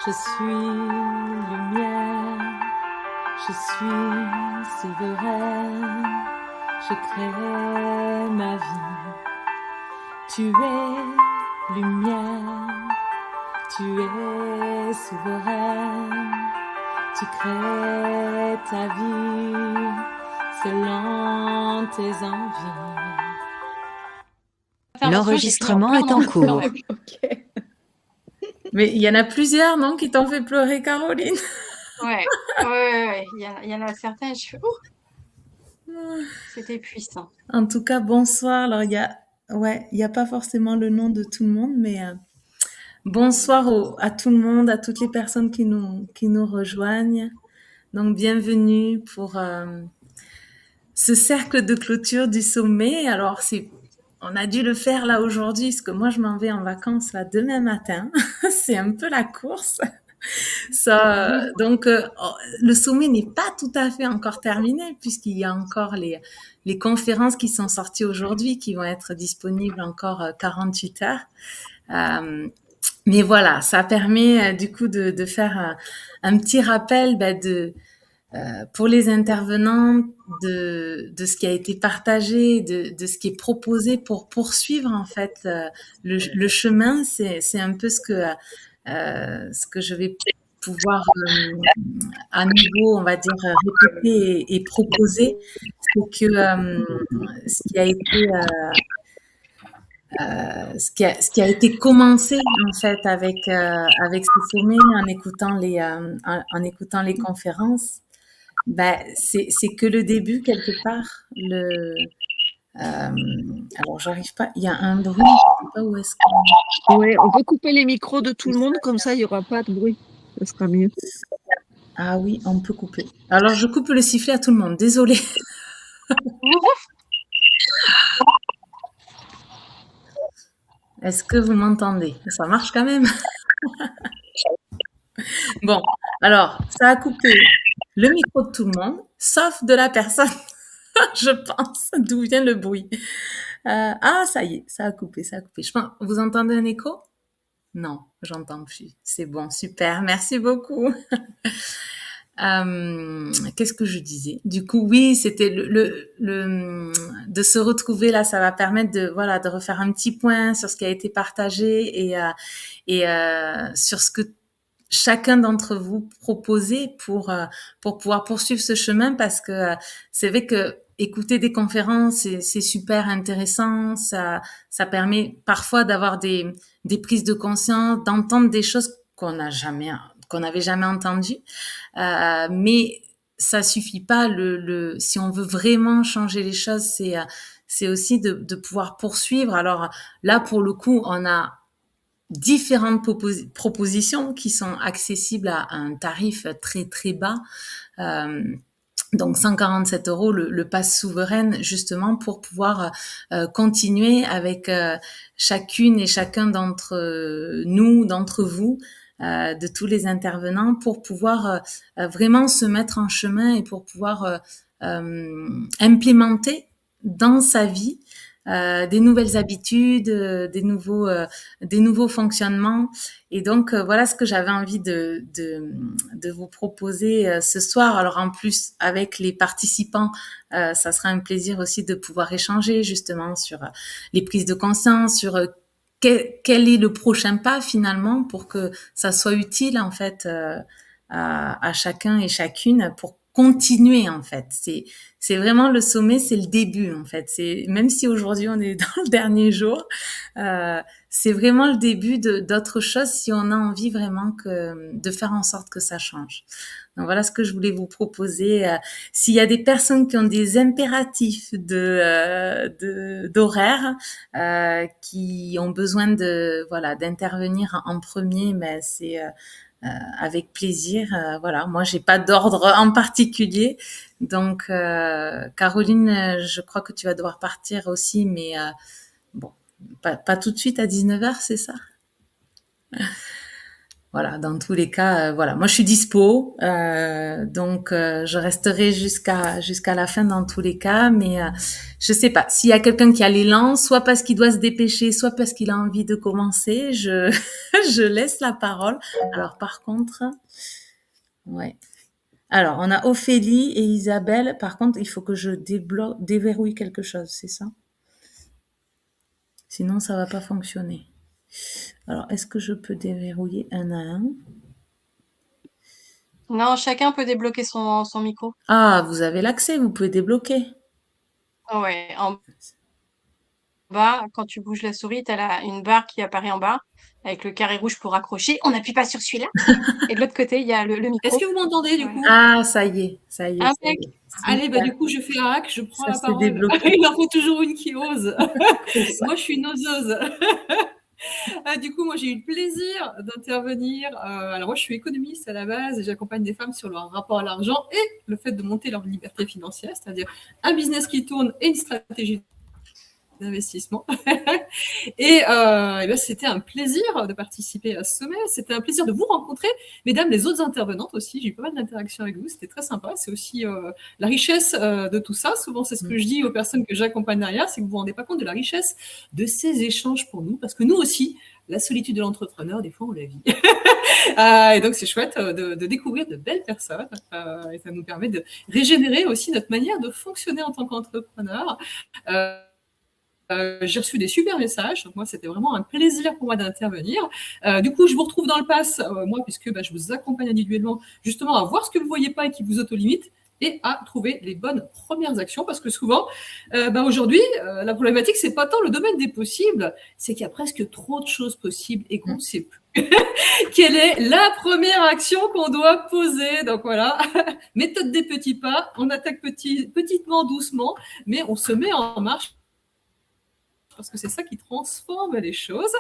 Je suis lumière, je suis souveraine, je crée ma vie. Tu es lumière, tu es souveraine, tu crées ta vie selon tes envies. L'enregistrement est en cours. Ok. Mais il y en a plusieurs, non, qui t'ont fait pleurer, Caroline? Ouais. Il y en a certains, je fais, c'était puissant. En tout cas, bonsoir. Alors, il y a pas forcément le nom de tout le monde, mais bonsoir à tout le monde, à toutes les personnes qui nous rejoignent. Donc, bienvenue pour ce cercle de clôture du sommet. Alors, on a dû le faire là aujourd'hui, parce que moi, je m'en vais en vacances là demain matin. C'est un peu la course. Le sommet n'est pas tout à fait encore terminé, puisqu'il y a encore les conférences qui sont sorties aujourd'hui, qui vont être disponibles encore 48 heures. Mais voilà, ça permet du coup de faire un petit rappel pour les intervenants de ce qui a été partagé, de ce qui est proposé pour poursuivre en fait le chemin. C'est un peu ce que je vais pouvoir à nouveau, on va dire, répéter et proposer. C'est que ce qui a été ce qui a été commencé en fait avec ce sommet en écoutant les conférences, ben c'est que le début quelque part. Alors j'arrive pas, il y a un bruit, je sais pas où est-ce que. Ouais, on peut couper les micros de tout le monde, comme ça il n'y aura pas de bruit. Ça sera mieux. Ah oui, on peut couper. Alors je coupe le sifflet à tout le monde, désolée. Est-ce que vous m'entendez? Ça marche quand même? Bon, alors ça a coupé le micro de tout le monde, sauf de la personne, je pense, d'où vient le bruit. Ah, ça y est, ça a coupé, ça a coupé. Je pense, vous entendez un écho? Non, j'entends plus. C'est bon, super, merci beaucoup. Qu'est-ce que je disais? Du coup, oui, c'était de se retrouver là, ça va permettre de refaire un petit point sur ce qui a été partagé et sur ce que chacun d'entre vous proposait pour pouvoir poursuivre ce chemin, parce que c'est vrai que écouter des conférences, c'est super intéressant. Ça permet parfois d'avoir des prises de conscience, d'entendre des choses qu'on n'avait jamais entendues. Mais ça suffit pas. Si on veut vraiment changer les choses, c'est aussi de pouvoir poursuivre. Alors là, pour le coup, on a différentes propositions qui sont accessibles à un tarif très très bas. Donc 147 euros le pass souveraine, justement pour pouvoir continuer avec chacune et chacun d'entre nous, d'entre vous, de tous les intervenants, pour pouvoir vraiment se mettre en chemin et pour pouvoir implémenter dans sa vie des nouvelles habitudes, des nouveaux fonctionnements. Et donc voilà ce que j'avais envie de vous proposer ce soir. Alors en plus avec les participants, ça sera un plaisir aussi de pouvoir échanger justement sur les prises de conscience, sur quel est le prochain pas finalement pour que ça soit utile en fait à chacun et chacune pour continuer en fait. C'est vraiment le sommet, c'est le début en fait. C'est même si aujourd'hui on est dans le dernier jour, c'est vraiment le début d'autres choses si on a envie vraiment de faire en sorte que ça change. Donc voilà ce que je voulais vous proposer. S'il y a des personnes qui ont des impératifs d'horaire, qui ont besoin d'intervenir en premier, mais c'est avec plaisir. Voilà, moi j'ai pas d'ordre en particulier, donc Caroline, je crois que tu vas devoir partir aussi, mais bon, pas tout de suite à 19h, c'est ça? voilà, dans tous les cas, voilà. Moi, je suis dispo, donc je resterai jusqu'à la fin dans tous les cas. Mais je sais pas s'il y a quelqu'un qui a l'élan, soit parce qu'il doit se dépêcher, soit parce qu'il a envie de commencer. Je je laisse la parole. Alors par contre, ouais. Alors on a Ophélie et Isabelle. Par contre, il faut que je déverrouille quelque chose, c'est ça? Sinon, ça va pas fonctionner. Alors, est-ce que je peux déverrouiller un à un? Non, chacun peut débloquer son micro. Ah, vous avez l'accès, vous pouvez débloquer. Ouais, en bas, quand tu bouges la souris, tu as une barre qui apparaît en bas avec le carré rouge pour accrocher. On n'appuie pas sur celui-là. Et de l'autre côté, il y a le Est-ce micro. que vous m'entendez du Voilà. coup? Ah, ça y est, ça y est, ça Impec. y est. Allez, bah Super, du coup, je fais un hack, je prends ça la s'est parole. débloqué. Il en faut toujours une qui ose. C'est ça. Moi, je suis une oseuse. Du coup, moi, j'ai eu le plaisir d'intervenir. Alors, moi, je suis économiste à la base et j'accompagne des femmes sur leur rapport à l'argent et le fait de monter leur liberté financière, c'est-à-dire un business qui tourne et une stratégie d'investissement. Et ben, c'était un plaisir de participer à ce sommet. C'était un plaisir de vous rencontrer, mesdames, les autres intervenantes aussi. J'ai eu pas mal d'interactions avec vous. C'était très sympa. C'est aussi la richesse de tout ça. Souvent, c'est ce que je dis aux personnes que j'accompagne derrière, c'est que vous vous rendez pas compte de la richesse de ces échanges pour nous, parce que nous aussi, la solitude de l'entrepreneur, des fois, on la vit. Et donc, c'est chouette de découvrir de belles personnes. Et ça nous permet de régénérer aussi notre manière de fonctionner en tant qu'entrepreneur. J'ai reçu des super messages. Donc moi, c'était vraiment un plaisir pour moi d'intervenir. Du coup, je vous retrouve dans le pass, moi, puisque je vous accompagne individuellement, justement, à voir ce que vous ne voyez pas et qui vous autolimite et à trouver les bonnes premières actions. Parce que souvent, aujourd'hui, la problématique, c'est pas tant le domaine des possibles, c'est qu'il y a presque trop de choses possibles et qu'on ne sait plus quelle est la première action qu'on doit poser. Donc voilà, méthode des petits pas. On attaque petitement, doucement, mais on se met en marche, parce que c'est ça qui transforme les choses.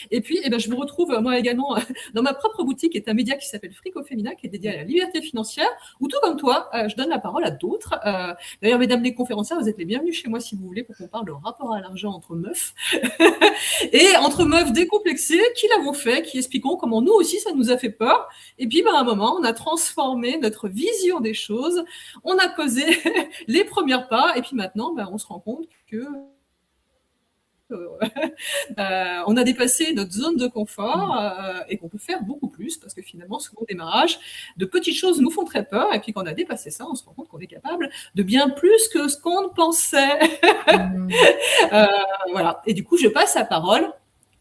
Et puis, je me retrouve, moi également, dans ma propre boutique, qui est un média qui s'appelle Frico Femina, qui est dédié à la liberté financière, où tout comme toi, je donne la parole à d'autres. D'ailleurs, mesdames les conférencières, vous êtes les bienvenus chez moi si vous voulez, pour qu'on parle de rapport à l'argent entre meufs. Et entre meufs décomplexées, qui l'avons fait, qui expliquons comment nous aussi, ça nous a fait peur. Et puis, à un moment, on a transformé notre vision des choses, on a posé les premiers pas, et puis maintenant, on se rend compte que on a dépassé notre zone de confort et qu'on peut faire beaucoup plus, parce que finalement, souvent au démarrage, de petites choses nous font très peur, et puis quand on a dépassé ça, on se rend compte qu'on est capable de bien plus que ce qu'on pensait. Voilà. Et du coup, je passe la parole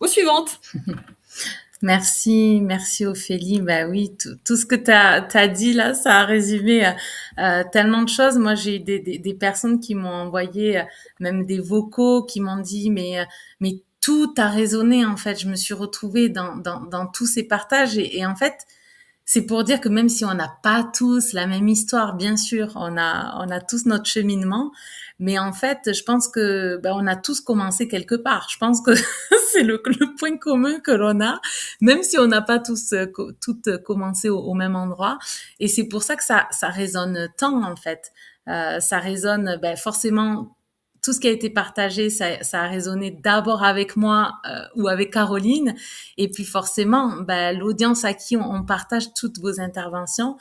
aux suivantes. Merci, merci Ophélie. Bah oui, tout ce que tu as dit là, ça a résumé tellement de choses. Moi, j'ai eu des personnes qui m'ont envoyé même des vocaux, qui m'ont dit mais tout a résonné en fait. Je me suis retrouvée dans tous ces partages et en fait, c'est pour dire que même si on n'a pas tous la même histoire, bien sûr, on a tous notre cheminement, mais en fait, je pense que on a tous commencé quelque part. Je pense que c'est le point commun que l'on a, même si on n'a pas tous toutes commencé au même endroit. Et c'est pour ça que ça résonne tant en fait. Ça résonne forcément. Tout ce qui a été partagé, ça a résonné d'abord avec moi ou avec Caroline, et puis forcément, l'audience à qui on partage toutes vos interventions,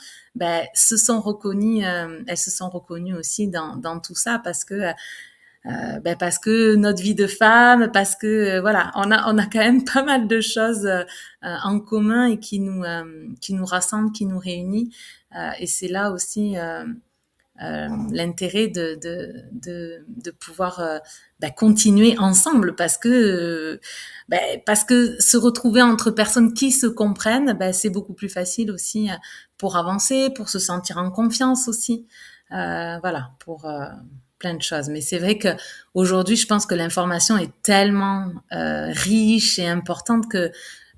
se sont reconnues, elles se sont reconnues aussi dans tout ça, parce que notre vie de femme, parce que voilà, on a quand même pas mal de choses en commun et qui nous rassemblent, qui nous réunissent, et c'est là aussi l'intérêt de pouvoir continuer ensemble, parce que se retrouver entre personnes qui se comprennent, c'est beaucoup plus facile aussi pour avancer, pour se sentir en confiance aussi, voilà, pour plein de choses. Mais c'est vrai que aujourd'hui, je pense que l'information est tellement riche et importante que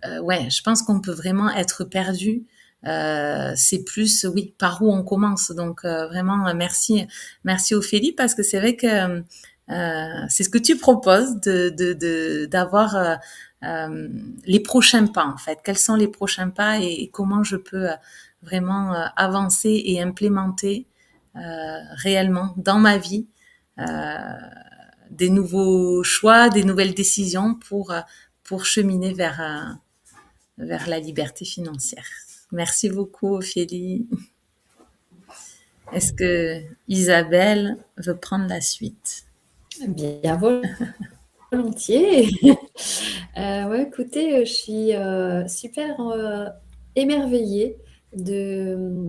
je pense qu'on peut vraiment être perdu. C'est plus, oui, par où on commence. Donc vraiment, merci Ophélie, parce que c'est vrai que c'est ce que tu proposes d'avoir les prochains pas en fait. Quels sont les prochains pas et comment je peux vraiment avancer et implémenter réellement dans ma vie des nouveaux choix, des nouvelles décisions pour cheminer vers la liberté financière. Merci beaucoup, Ophélie. Est-ce que Isabelle veut prendre la suite? Bien volontiers. Ouais, écoutez, je suis super émerveillée de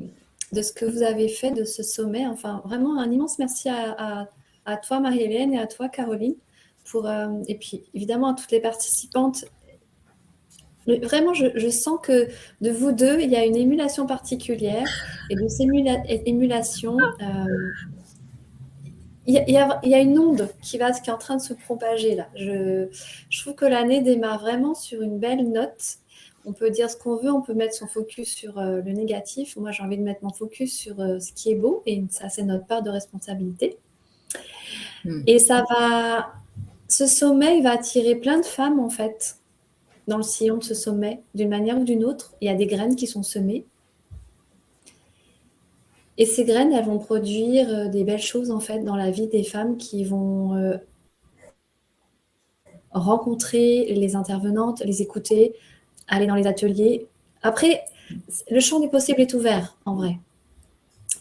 ce que vous avez fait de ce sommet. Enfin, vraiment un immense merci à toi, Marie-Hélène, et à toi, Caroline, et puis évidemment à toutes les participantes. Vraiment, je sens que de vous deux, il y a une émulation particulière, et de cette émulation, il y a une onde qui est en train de se propager là. Je trouve que l'année démarre vraiment sur une belle note. On peut dire ce qu'on veut, on peut mettre son focus sur le négatif. Moi, j'ai envie de mettre mon focus sur ce qui est beau, et ça, c'est notre part de responsabilité. Et ce sommet, il va attirer plein de femmes, en fait, dans le sillon de ce sommet, d'une manière ou d'une autre. Il y a des graines qui sont semées. Et ces graines, elles vont produire des belles choses, en fait, dans la vie des femmes qui vont rencontrer les intervenantes, les écouter, aller dans les ateliers. Après, le champ des possibles est ouvert, en vrai.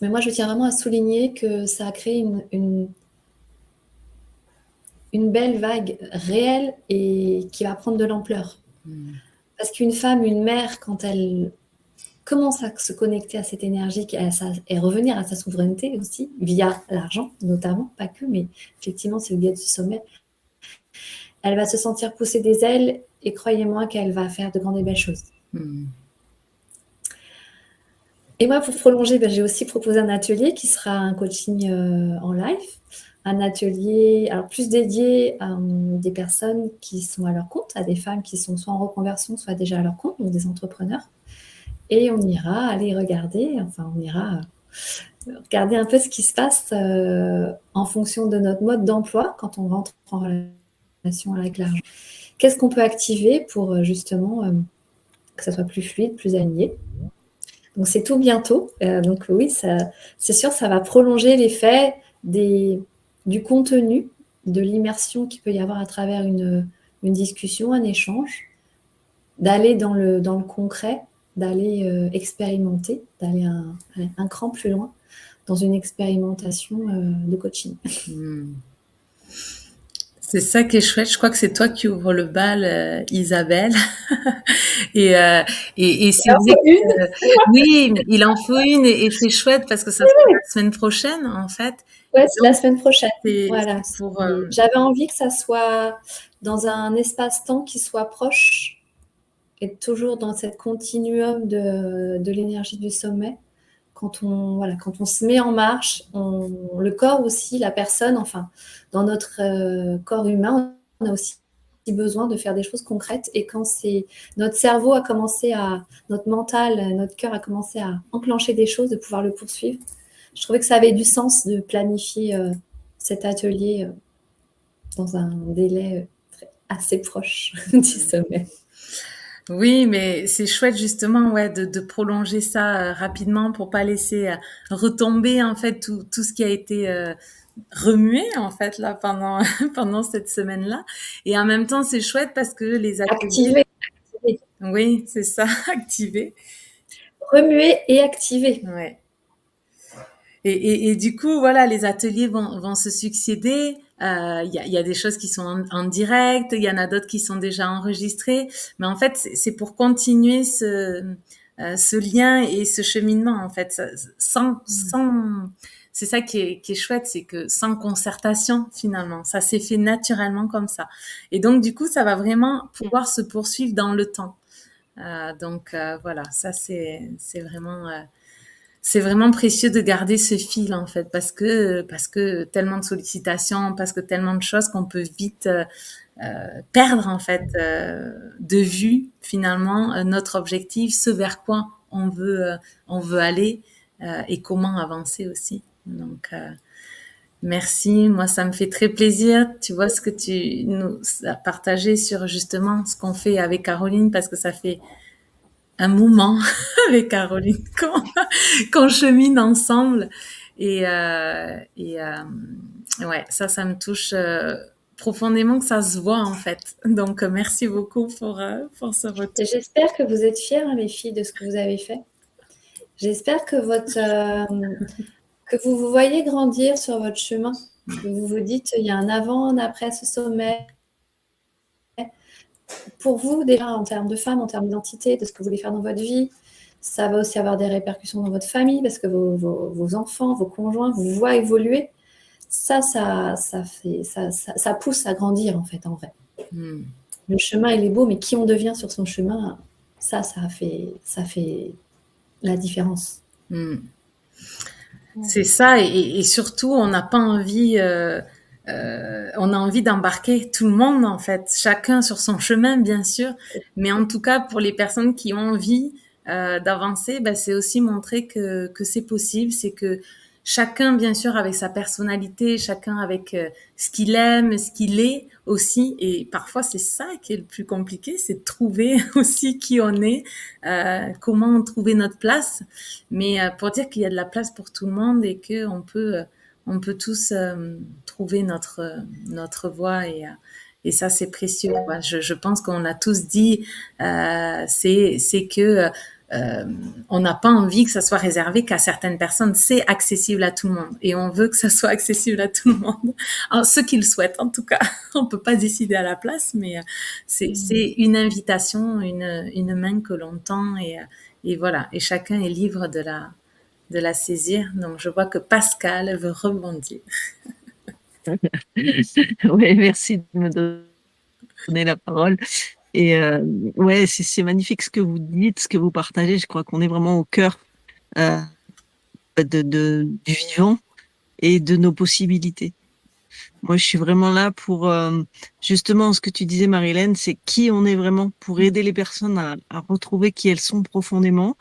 Mais moi, je tiens vraiment à souligner que ça a créé une belle vague réelle et qui va prendre de l'ampleur. Parce qu'une femme, une mère, quand elle commence à se connecter à cette énergie et revenir à sa souveraineté aussi, via l'argent notamment, pas que, mais effectivement, c'est le biais du sommet, elle va se sentir pousser des ailes, et croyez-moi qu'elle va faire de grandes et belles choses. Et moi, pour prolonger, j'ai aussi proposé un atelier qui sera un coaching en live, un atelier alors plus dédié à des personnes qui sont à leur compte, à des femmes qui sont soit en reconversion, soit déjà à leur compte, donc des entrepreneurs. Et on ira aller regarder, on ira regarder un peu ce qui se passe en fonction de notre mode d'emploi quand on rentre en relation avec l'argent. Qu'est-ce qu'on peut activer pour justement que ça soit plus fluide, plus aligné? Donc c'est tout bientôt. Donc oui, c'est sûr, ça va prolonger l'effet du contenu, de l'immersion qu'il peut y avoir à travers une discussion, un échange, d'aller dans le concret, d'aller expérimenter, d'aller un cran plus loin dans une expérimentation de coaching. C'est ça qui est chouette. Je crois que c'est toi qui ouvres le bal, Isabelle. et c'est vrai que, oui, il en faut une, et c'est chouette parce que ça sera la semaine prochaine, en fait. Ouais, c'est la semaine prochaine. Voilà. Pour, j'avais envie que ça soit dans un espace-temps qui soit proche, et toujours dans cette continuum de l'énergie du sommet. Quand on se met en marche, le corps aussi, la personne, enfin, dans notre corps humain, on a aussi besoin de faire des choses concrètes. Et quand notre cerveau a commencé notre mental, notre cœur a commencé à enclencher des choses, de pouvoir le poursuivre, je trouvais que ça avait du sens de planifier cet atelier dans un délai assez proche du sommet. Oui, mais c'est chouette justement, de prolonger ça rapidement pour pas laisser retomber en fait tout ce qui a été remué en fait là pendant cette semaine-là. Et en même temps, c'est chouette parce que les ateliers... Activer. Oui, c'est ça, activer. Remuer et activer. Ouais. Et du coup, voilà, les ateliers vont se succéder. Il y a des choses qui sont en direct, il y en a d'autres qui sont déjà enregistrées. Mais en fait, c'est pour continuer ce lien et ce cheminement, en fait, c'est ça qui est chouette, c'est que sans concertation, finalement, ça s'est fait naturellement comme ça. Et donc, du coup, ça va vraiment pouvoir se poursuivre dans le temps. Donc, voilà, ça, c'est vraiment précieux de garder ce fil en fait parce que tellement de sollicitations, parce que tellement de choses qu'on peut vite perdre en fait de vue finalement notre objectif, ce vers quoi on veut aller et comment avancer aussi. Donc merci, moi ça me fait très plaisir. Tu vois ce que tu nous as partagé sur justement ce qu'on fait avec Caroline, parce que ça fait un moment avec Caroline qu'on chemine ensemble, et ouais, ça me touche profondément que ça se voit en fait. Donc merci beaucoup pour ce retour. Et j'espère que vous êtes fiers, hein, les filles, de ce que vous avez fait. J'espère que que vous vous voyez grandir sur votre chemin. Que vous vous dites, il y a un avant, un après ce sommet. Pour vous, déjà, en termes de femme, en termes d'identité, de ce que vous voulez faire dans votre vie, ça va aussi avoir des répercussions dans votre famille parce que vos enfants, vos conjoints vous voient évoluer. Ça pousse à grandir, en fait, en vrai. Le chemin, il est beau, mais qui on devient sur son chemin, ça fait la différence. C'est ça, et surtout, on n'a pas envie... on a envie d'embarquer tout le monde, en fait, chacun sur son chemin, bien sûr, mais en tout cas, pour les personnes qui ont envie d'avancer, c'est aussi montrer que c'est possible, c'est que chacun, bien sûr, avec sa personnalité, chacun avec ce qu'il aime, ce qu'il est aussi, et parfois c'est ça qui est le plus compliqué, c'est de trouver aussi qui on est, comment trouver notre place, mais pour dire qu'il y a de la place pour tout le monde et que on peut tous trouver notre voie, et ça c'est précieux. Je pense qu'on a tous dit, c'est que on n'a pas envie que ça soit réservé qu'à certaines personnes. C'est accessible à tout le monde et on veut que ça soit accessible à tout le monde. Alors, ceux qui le souhaitent, en tout cas. On peut pas décider à la place, mais c'est une invitation, une main que l'on tend, et voilà. Et chacun est libre de la saisir. Donc, je vois que Pascal veut rebondir. Oui, merci de me donner la parole. Et ouais, c'est magnifique ce que vous dites, ce que vous partagez. Je crois qu'on est vraiment au cœur du vivant et de nos possibilités. Moi, je suis vraiment là pour justement ce que tu disais, Marie-Hélène, c'est qui on est vraiment pour aider les personnes à retrouver qui elles sont profondément.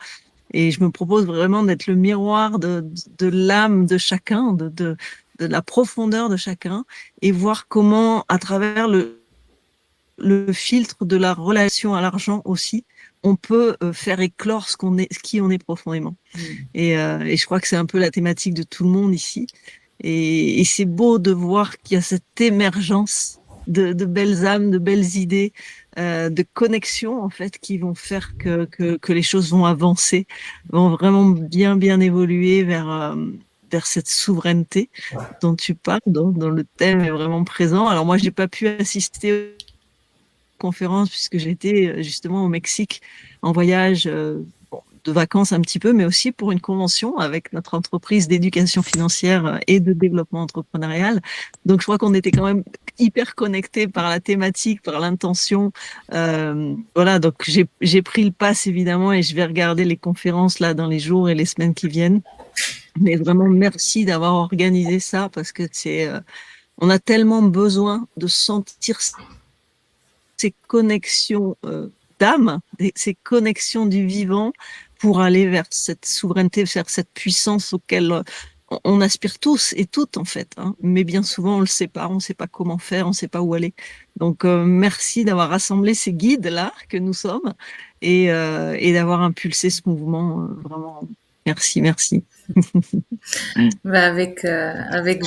Et je me propose vraiment d'être le miroir de l'âme de chacun, de la profondeur de chacun, et voir comment, à travers le filtre de la relation à l'argent aussi, on peut faire éclore qui on est profondément. Et je crois que c'est un peu la thématique de tout le monde ici. Et c'est beau de voir qu'il y a cette émergence de belles âmes, de belles idées, de connexions en fait, qui vont faire que les choses vont avancer, vont vraiment bien évoluer vers cette souveraineté dont tu parles, dont le thème est vraiment présent. Alors moi, j'ai pas pu assister conférence puisque j'étais justement au Mexique en voyage de vacances un petit peu, mais aussi pour une convention avec notre entreprise d'éducation financière et de développement entrepreneurial. Donc je crois qu'on était quand même hyper connectés par la thématique, par l'intention. Voilà, donc j'ai pris le pass évidemment et je vais regarder les conférences là dans les jours et les semaines qui viennent. Mais vraiment merci d'avoir organisé ça parce que on a tellement besoin de sentir ces connexions d'âme, ces connexions du vivant pour aller vers cette souveraineté, vers cette puissance auquel on aspire tous et toutes en fait, hein. Mais bien souvent on le sait pas, on sait pas comment faire, on sait pas où aller. Donc merci d'avoir rassemblé ces guides là que nous sommes et d'avoir impulsé ce mouvement. Vraiment, merci. Avec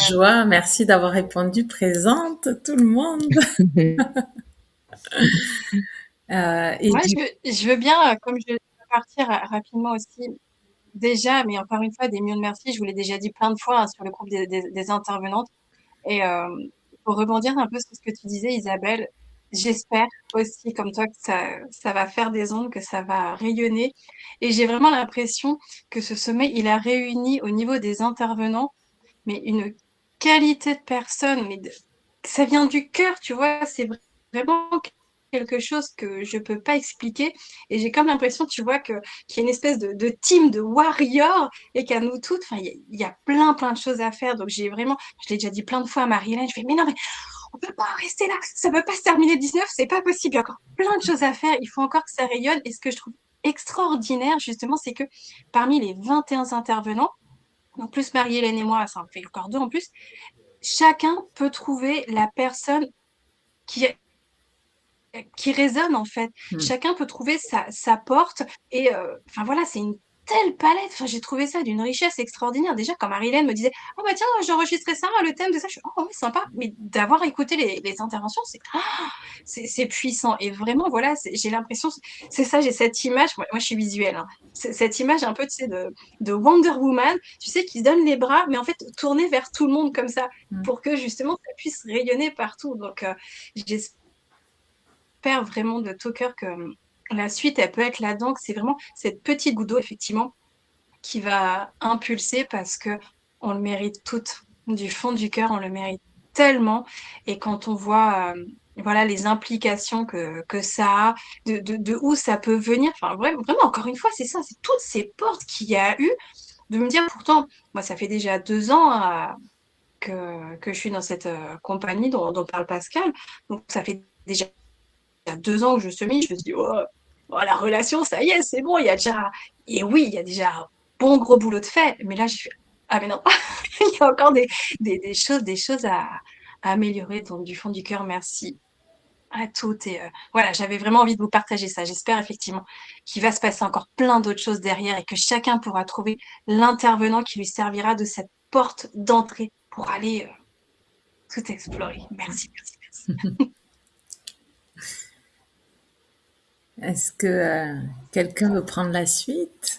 joie. Merci d'avoir répondu présente, tout le monde. Je veux bien, comme je vais partir rapidement aussi, déjà, mais encore une fois, des millions de merci. Je vous l'ai déjà dit plein de fois sur le groupe des intervenantes. Et pour rebondir un peu sur ce que tu disais, Isabelle, j'espère aussi, comme toi, que ça va faire des ondes, que ça va rayonner. Et j'ai vraiment l'impression que ce sommet, il a réuni au niveau des intervenants, mais une qualité de personnes, ça vient du cœur, tu vois, c'est vraiment quelque chose que je peux pas expliquer. Et j'ai comme l'impression, tu vois, qu'il y a une espèce de team de warriors et qu'à nous toutes, il y a plein de choses à faire. Donc je l'ai déjà dit plein de fois à Marie-Hélène, je fais, mais non, mais on peut pas rester là, ça peut pas se terminer le 19, c'est pas possible, il y a encore plein de choses à faire, il faut encore que ça rayonne. Et ce que je trouve extraordinaire, justement, c'est que parmi les 21 intervenants, en plus Marie-Hélène et moi, ça en fait encore 2 en plus, chacun peut trouver la personne qui résonne en fait. Chacun peut trouver sa porte et voilà, c'est une telle palette. Enfin, j'ai trouvé ça d'une richesse extraordinaire. Déjà, quand Marilyn me disait, oh bah tiens, j'enregistrais ça, le thème de ça, je suis, oh ouais, sympa. Mais d'avoir écouté les interventions, c'est puissant. Et vraiment, voilà, j'ai l'impression, c'est ça, j'ai cette image, moi je suis visuelle, hein. Cette image un peu, tu sais, de Wonder Woman, tu sais, qui se donne les bras, mais en fait, tournée vers tout le monde comme ça, pour que justement, ça puisse rayonner partout. Donc, j'espère vraiment de tout cœur que la suite, elle peut être là-dedans, que c'est vraiment cette petite goutte d'eau, effectivement, qui va impulser parce que on le mérite toutes. Du fond du cœur, on le mérite tellement. Et quand on voit voilà, les implications que ça a, de où ça peut venir, enfin, vraiment, encore une fois, c'est ça, c'est toutes ces portes qu'il y a eu, de me dire, pourtant, moi, ça fait déjà 2 ans que je suis dans cette compagnie dont parle Pascal. Donc, ça fait déjà 2 ans que je chemine, je me dis, oh, la relation, ça y est, c'est bon, il y a déjà. Et oui, il y a déjà un bon gros boulot de fait. Mais là, je suis. Ah, mais non, il y a encore des choses à améliorer. Donc, du fond du cœur, merci à toutes. Et voilà, j'avais vraiment envie de vous partager ça. J'espère effectivement qu'il va se passer encore plein d'autres choses derrière et que chacun pourra trouver l'intervenant qui lui servira de cette porte d'entrée pour aller tout explorer. Merci, merci, merci. Est-ce que quelqu'un veut prendre la suite?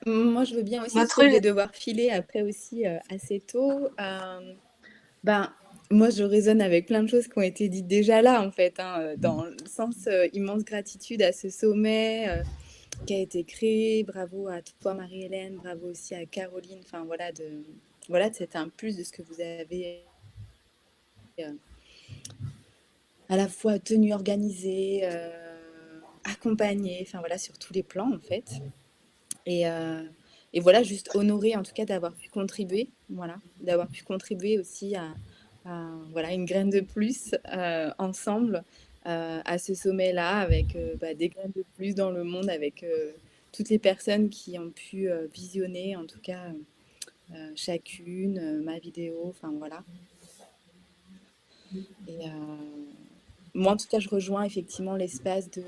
Moi, je veux bien aussi, parce Notre que je vais devoir filer après aussi assez tôt. Moi, je résonne avec plein de choses qui ont été dites déjà là, en fait, hein, dans le sens immense gratitude à ce sommet qui a été créé. Bravo à toi, Marie-Hélène, bravo aussi à Caroline. Enfin, voilà, c'est un plus de ce que vous avez à la fois tenu, organisé, accompagné, enfin voilà, sur tous les plans, en fait. Et voilà, juste honoré en tout cas d'avoir pu contribuer, voilà, d'avoir pu contribuer aussi à voilà, une graine de plus ensemble à ce sommet-là, avec des graines de plus dans le monde, avec toutes les personnes qui ont pu visionner, en tout cas chacune, ma vidéo, enfin voilà. Et moi, en tout cas, je rejoins effectivement l'espace de...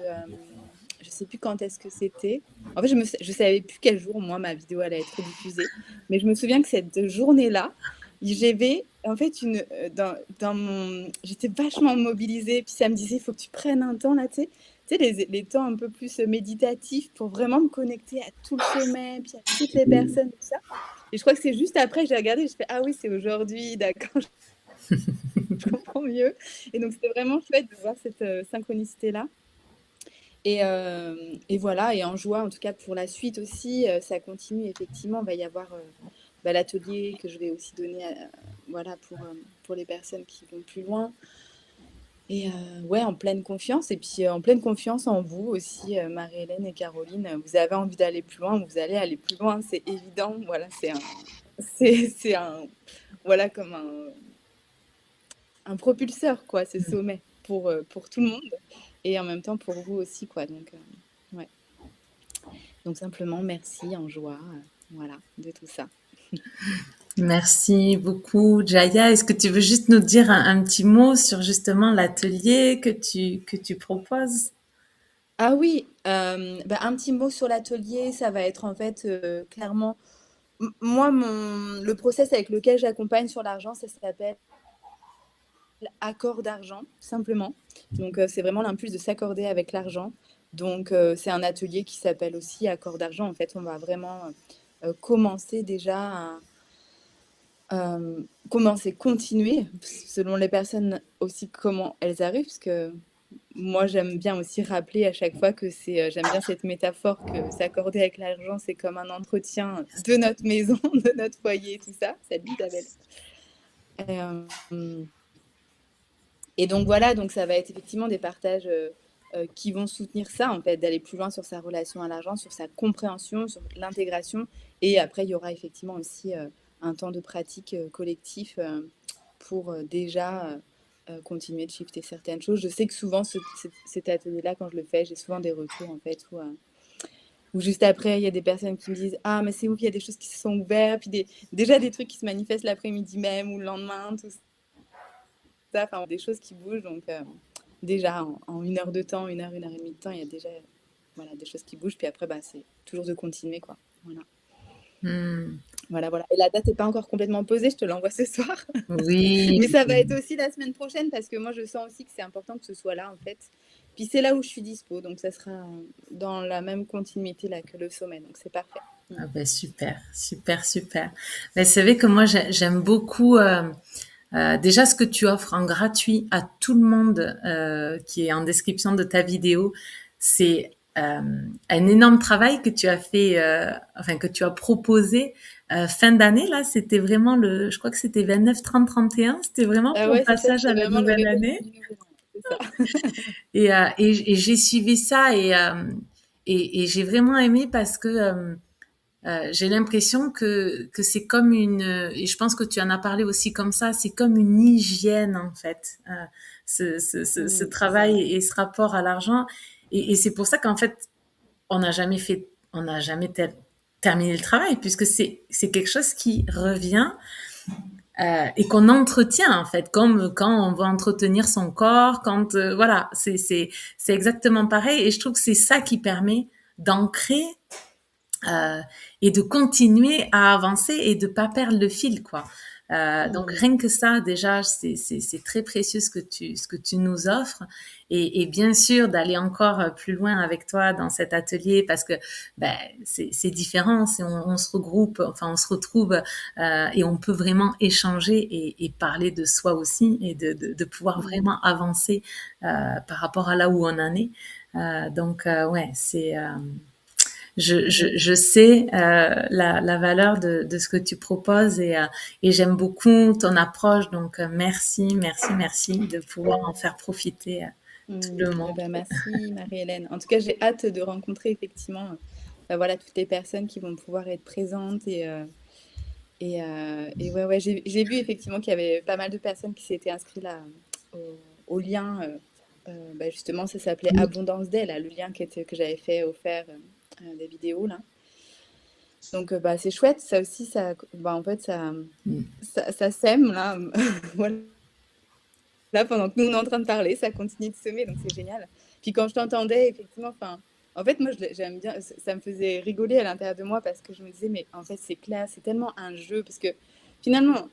je sais plus quand est-ce que c'était. En fait, je savais plus quel jour, moi, ma vidéo allait être diffusée. Mais je me souviens que cette journée-là, j'avais, en fait, dans mon... J'étais vachement mobilisée. Puis ça me disait, il faut que tu prennes un temps, là, tu sais, les temps un peu plus méditatifs pour vraiment me connecter à tout le sommet, puis à toutes les personnes, tout ça. Et je crois que c'est juste après, j'ai regardé, je fais, ah oui, c'est aujourd'hui, d'accord, je comprends mieux. Et donc, c'était vraiment chouette de voir cette synchronicité-là. Et voilà, et en joie, en tout cas pour la suite aussi, ça continue, effectivement, il va y avoir l'atelier que je vais aussi donner voilà, pour les personnes qui vont plus loin. Et ouais, en pleine confiance, et puis en pleine confiance en vous aussi, Marie-Hélène et Caroline. Vous avez envie d'aller plus loin, vous allez aller plus loin, c'est évident. Voilà, c'est un, voilà, comme un propulseur, quoi, ce sommet, pour tout le monde. Et en même temps pour vous aussi, quoi. Donc, ouais. Donc simplement, merci, en joie, voilà, de tout ça. Merci beaucoup, Jaya. Est-ce que tu veux juste nous dire un petit mot sur justement l'atelier que tu proposes? Ah oui, un petit mot sur l'atelier, ça va être en fait clairement, moi, le process avec lequel j'accompagne sur l'argent, ça s'appelle accord d'argent, simplement. Donc, c'est vraiment l'impulse de s'accorder avec l'argent. Donc, c'est un atelier qui s'appelle aussi accord d'argent. En fait, on va vraiment commencer déjà à continuer, selon les personnes aussi, comment elles arrivent. Parce que moi, j'aime bien aussi rappeler à chaque fois que j'aime bien cette métaphore que s'accorder avec l'argent, c'est comme un entretien de notre maison, de notre foyer, tout ça. Salut, Isabelle. Et donc voilà, donc ça va être effectivement des partages qui vont soutenir ça, en fait, d'aller plus loin sur sa relation à l'argent, sur sa compréhension, sur l'intégration. Et après, il y aura effectivement aussi un temps de pratique collectif pour déjà continuer de shifter certaines choses. Je sais que souvent, cet atelier-là, quand je le fais, j'ai souvent des retours, en fait, où juste après, il y a des personnes qui me disent « Ah, mais c'est ouf, il y a des choses qui se sont ouvertes. » Puis déjà des trucs qui se manifestent l'après-midi même ou le lendemain, tout ça. Enfin, des choses qui bougent. Donc déjà en 1 heure de temps, 1 heure et demie de temps, il y a déjà voilà, des choses qui bougent. Puis après, c'est toujours de continuer, quoi. Voilà. Voilà, voilà. Et la date n'est pas encore complètement posée, je te l'envoie ce soir. Oui. Mais ça va être aussi la semaine prochaine parce que moi, je sens aussi que c'est important que ce soit là, en fait. Puis c'est là où je suis dispo, donc ça sera dans la même continuité là que le sommet, donc c'est parfait. Ah ben super, super, super. Ben, c'est vrai que moi j'aime beaucoup déjà ce que tu offres en gratuit à tout le monde qui est en description de ta vidéo. C'est un énorme travail que tu as fait, enfin que tu as proposé fin d'année là. C'était vraiment je crois que c'était 29, 30, 31. C'était vraiment Ah pour le ouais, c'est ça, passage c'est à la vraiment le nouvelle réveil année. du nouvel an, c'est ça. Et j'ai suivi ça et j'ai vraiment aimé parce que j'ai l'impression que c'est comme et je pense que tu en as parlé aussi comme ça, c'est comme une hygiène en fait, ce C'est ça. travail et ce rapport à l'argent. Et c'est pour ça qu'en fait, on n'a jamais terminé le travail puisque c'est quelque chose qui revient et qu'on entretient en fait, comme quand on veut entretenir son corps, quand voilà, c'est exactement pareil. Et je trouve que c'est ça qui permet d'ancrer et de continuer à avancer et de pas perdre le fil, quoi. Donc rien que ça, déjà, c'est très précieux ce que tu nous offres, et bien sûr d'aller encore plus loin avec toi dans cet atelier parce que ben c'est différent, on se regroupe, enfin on se retrouve et on peut vraiment échanger et parler de soi aussi et de pouvoir vraiment avancer par rapport à là où on en est. Donc ouais, je sais la valeur de ce que tu proposes et j'aime beaucoup ton approche. Donc, merci, merci, merci de pouvoir en faire profiter tout le monde. Ben, merci Marie-Hélène. En tout cas, j'ai hâte de rencontrer effectivement voilà, toutes les personnes qui vont pouvoir être présentes. Et ouais, j'ai vu effectivement qu'il y avait pas mal de personnes qui s'étaient inscrites là au lien. Ben, justement, ça s'appelait Oui. Abondance Day, là, le lien que j'avais fait offert des vidéos là. Donc bah, c'est chouette, ça aussi, bah, en fait, ça sème là. Voilà. Là, pendant que nous on est en train de parler, ça continue de semer, donc c'est génial. Puis quand je t'entendais, effectivement, en fait, moi j'aime bien, ça me faisait rigoler à l'intérieur de moi parce que je me disais, mais en fait, c'est clair, c'est tellement un jeu, parce que finalement,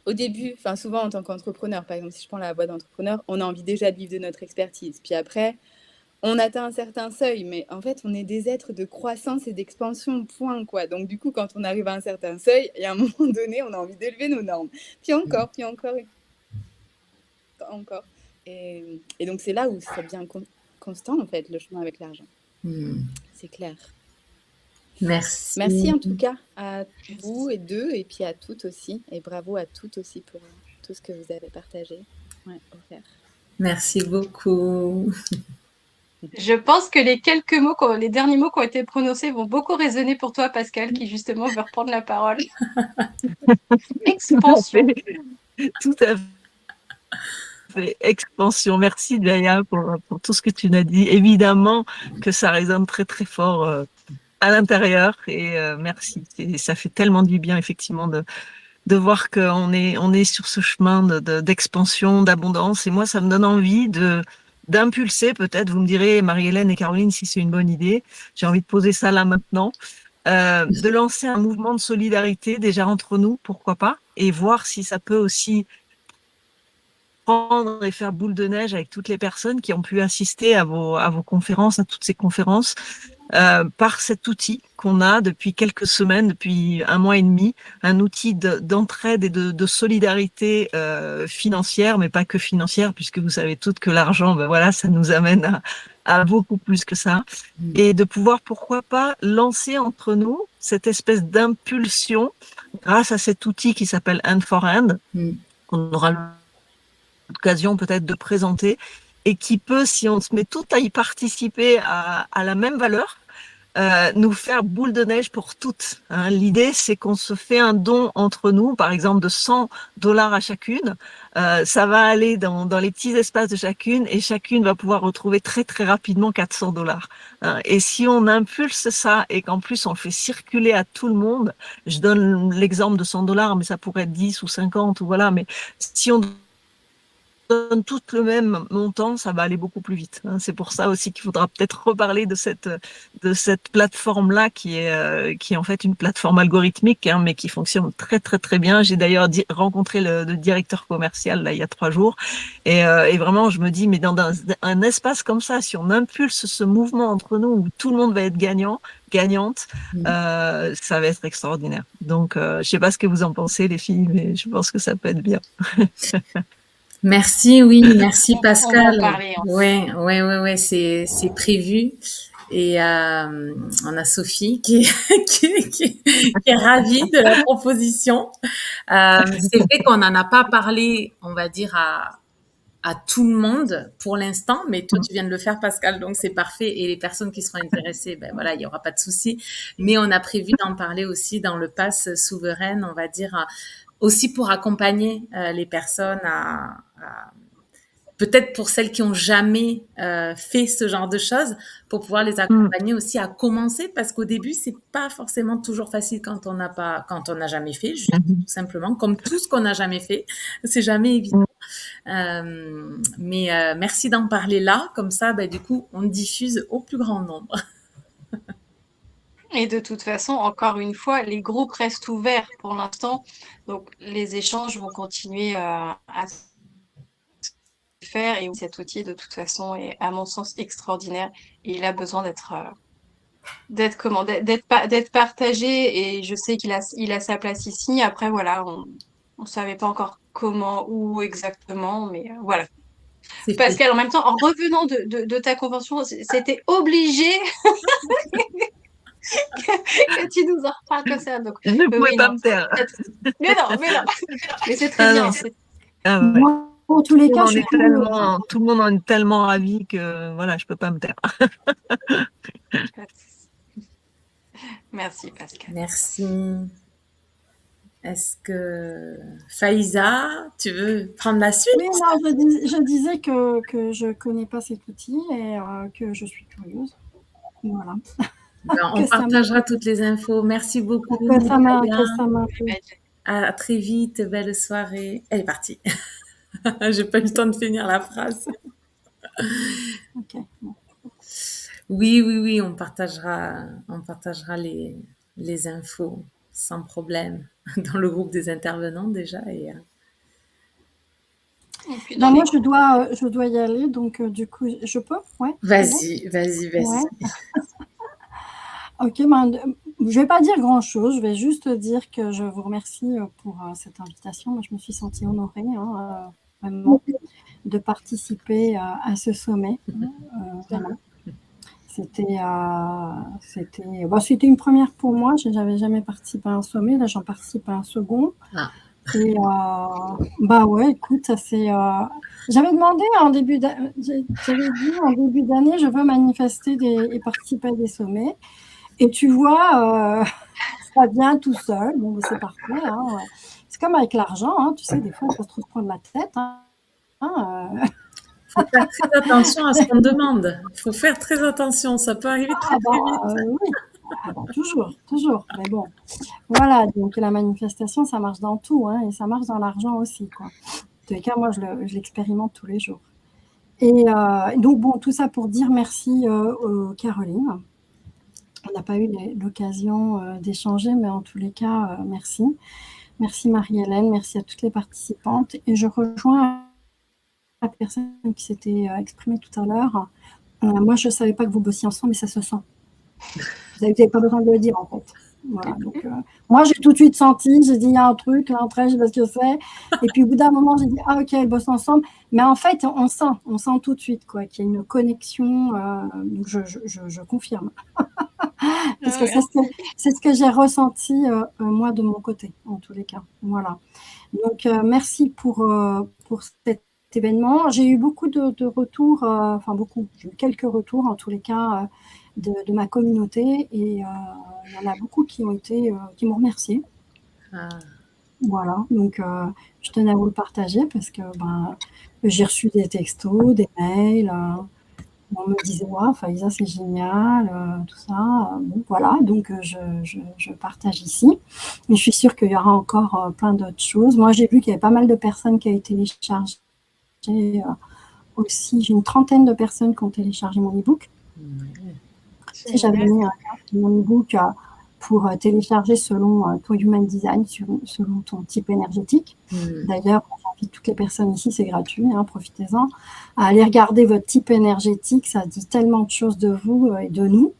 au début, souvent en tant qu'entrepreneur, par exemple, si je prends la voie d'entrepreneur, on a envie déjà de vivre de notre expertise. Puis après, on atteint un certain seuil, mais en fait, on est des êtres de croissance et d'expansion, point, quoi. Donc, du coup, quand on arrive à un certain seuil, et à un moment donné, on a envie d'élever nos normes. Puis encore, encore. Et donc, c'est là où ça devient constant, en fait, le chemin avec l'argent. C'est clair. Merci. Merci en tout cas à vous et deux, et puis à toutes aussi. Et bravo à toutes aussi pour tout ce que vous avez partagé. Ouais, offert. Merci beaucoup. Je pense que les derniers mots qui ont été prononcés vont beaucoup résonner pour toi, Pascal, qui justement veut reprendre la parole. Expansion. Tout à fait. Expansion. Merci, Daya, pour tout ce que tu nous as dit. Évidemment que ça résonne très, très fort à l'intérieur. Et merci. Ça fait tellement du bien, effectivement, de voir qu'on est sur ce chemin d'expansion, d'abondance. Et moi, ça me donne envie d'impulser, peut-être, vous me direz, Marie-Hélène et Caroline, si c'est une bonne idée. J'ai envie de poser ça là maintenant. De lancer un mouvement de solidarité déjà entre nous, pourquoi pas, et voir si ça peut aussi prendre et faire boule de neige avec toutes les personnes qui ont pu assister à vos conférences, à toutes ces conférences, par cet outil qu'on a depuis quelques semaines, depuis 1 mois et demi, un outil d'entraide et de solidarité financière, mais pas que financière, puisque vous savez toutes que l'argent, ben voilà, ça nous amène à beaucoup plus que ça, et de pouvoir, pourquoi pas, lancer entre nous cette espèce d'impulsion grâce à cet outil qui s'appelle Hand for Hand, qu'on aura l'occasion peut-être de présenter, et qui peut, si on se met tout à y participer à la même valeur, nous faire boule de neige pour toutes. Hein. L'idée, c'est qu'on se fait un don entre nous, par exemple de $100 à chacune. Ça va aller dans les petits espaces de chacune, et chacune va pouvoir retrouver très très rapidement $400. Hein. Et si on impulse ça et qu'en plus on le fait circuler à tout le monde, je donne l'exemple de $100, mais ça pourrait être 10 ou 50 ou voilà. Mais si on donnent toutes le même montant, ça va aller beaucoup plus vite. Hein. C'est pour ça aussi qu'il faudra peut-être reparler de cette plateforme-là qui est en fait une plateforme algorithmique, hein, mais qui fonctionne très très très bien. J'ai d'ailleurs rencontré le directeur commercial là il y a 3 jours et vraiment je me dis mais dans un espace comme ça, si on impulse ce mouvement entre nous où tout le monde va être gagnante, ça va être extraordinaire. Donc je sais pas ce que vous en pensez les filles, mais je pense que ça peut être bien. Merci, oui, merci Pascal. On va en parler, hein. Ouais, c'est prévu. Et on a Sophie qui est ravie de la proposition. C'est vrai qu'on n'en a pas parlé, on va dire, à tout le monde pour l'instant, mais toi, tu viens de le faire, Pascal, donc c'est parfait. Et les personnes qui seront intéressées, ben voilà, il n'y aura pas de souci. Mais on a prévu d'en parler aussi dans le pass souveraine, on va dire, aussi pour accompagner les personnes peut-être pour celles qui ont jamais fait ce genre de choses, pour pouvoir les accompagner aussi à commencer, parce qu'au début c'est pas forcément toujours facile quand on n'a jamais fait, juste tout simplement, comme tout ce qu'on n'a jamais fait, c'est jamais évident. Mais merci d'en parler là, comme ça, du coup, on diffuse au plus grand nombre. Et de toute façon, encore une fois, les groupes restent ouverts pour l'instant, donc les échanges vont continuer à se faire, et cet outil de toute façon est à mon sens extraordinaire et il a besoin d'être partagé, et je sais qu'il a sa place ici. Après voilà, on savait pas encore comment, où exactement, mais voilà. C'est Pascal, en même temps, en revenant de ta convention, c'était obligé que tu nous en reparles comme ça. Donc, Je ne pouvais pas me taire. Mais non. Mais c'est très bien. Ouais. Moi, en tous les cas, tout le monde en est tellement ravi que voilà, je peux pas me taire. Merci, Pascal. Merci. Est-ce que Faiza, tu veux prendre la suite? Oui, non, je disais que je connais pas cet outil et que je suis curieuse. Voilà. On partagera toutes les infos. Merci beaucoup. Que ça m'a fait. À très vite, belle soirée. Elle est partie. J'ai pas eu le temps de finir la phrase. Okay. Oui, on partagera les infos sans problème dans le groupe des intervenants déjà. Et puis moi, je dois y aller, donc du coup, je peux? Ouais. Vas-y. Ouais. Ok, je vais pas dire grand-chose, je vais juste dire que je vous remercie pour cette invitation. Moi, je me suis sentie honorée, vraiment, de participer à ce sommet. Vraiment. C'était une première pour moi. Je n'avais jamais participé à un sommet. Là, j'en participe à un second. Et ouais, écoute, ça c'est. J'avais demandé en début d'année, je veux manifester et participer à des sommets. Et tu vois, ça vient tout seul. Bon, c'est parfait. Hein. C'est comme avec l'argent. Hein. Tu sais, des fois, on peut trop se prendre la tête. Faut faire très attention à ce qu'on demande. Il faut faire très attention. Ça peut arriver très vite. Oui. Toujours. Mais bon, voilà. Donc, la manifestation, ça marche dans tout. Hein, et ça marche dans l'argent aussi. Quoi. En tous les cas, moi, je l'expérimente tous les jours. Et donc, bon, tout ça pour dire merci Caroline. On n'a pas eu l'occasion d'échanger, mais en tous les cas, merci. Merci Marie-Hélène, merci à toutes les participantes. Et je rejoins la personne qui s'était exprimée tout à l'heure. Moi, je ne savais pas que vous bossiez ensemble, mais ça se sent. Vous n'avez pas besoin de le dire, en fait. Voilà, donc, moi, j'ai tout de suite senti, j'ai dit, il y a un truc, là, entre elles, je ne sais pas ce que c'est. Et puis, au bout d'un moment, j'ai dit, ah, ok, elles bossent ensemble. Mais en fait, on sent tout de suite quoi, qu'il y a une connexion. Donc, je confirme. Parce que c'est ce que j'ai ressenti, moi, de mon côté, en tous les cas. Voilà. Donc, merci pour cet événement. J'ai eu beaucoup de retours, j'ai eu quelques retours, en tous les cas, de ma communauté. Et il y en a beaucoup qui m'ont remercié. Voilà. Donc, je tenais à vous le partager parce que j'ai reçu des textos, des mails. On me disait, waouh, Faiza, c'est génial, tout ça. Bon, voilà, donc je partage ici. Et je suis sûre qu'il y aura encore plein d'autres choses. Moi, j'ai vu qu'il y avait pas mal de personnes qui avaient téléchargé aussi, j'ai une trentaine de personnes qui ont téléchargé mon e-book. Si j'avais mis mon e-book pour télécharger selon ton Human Design, selon ton type énergétique. D'ailleurs, j'invite toutes les personnes ici, c'est gratuit, hein, profitez-en, à aller regarder votre type énergétique. Ça dit tellement de choses de vous et de nous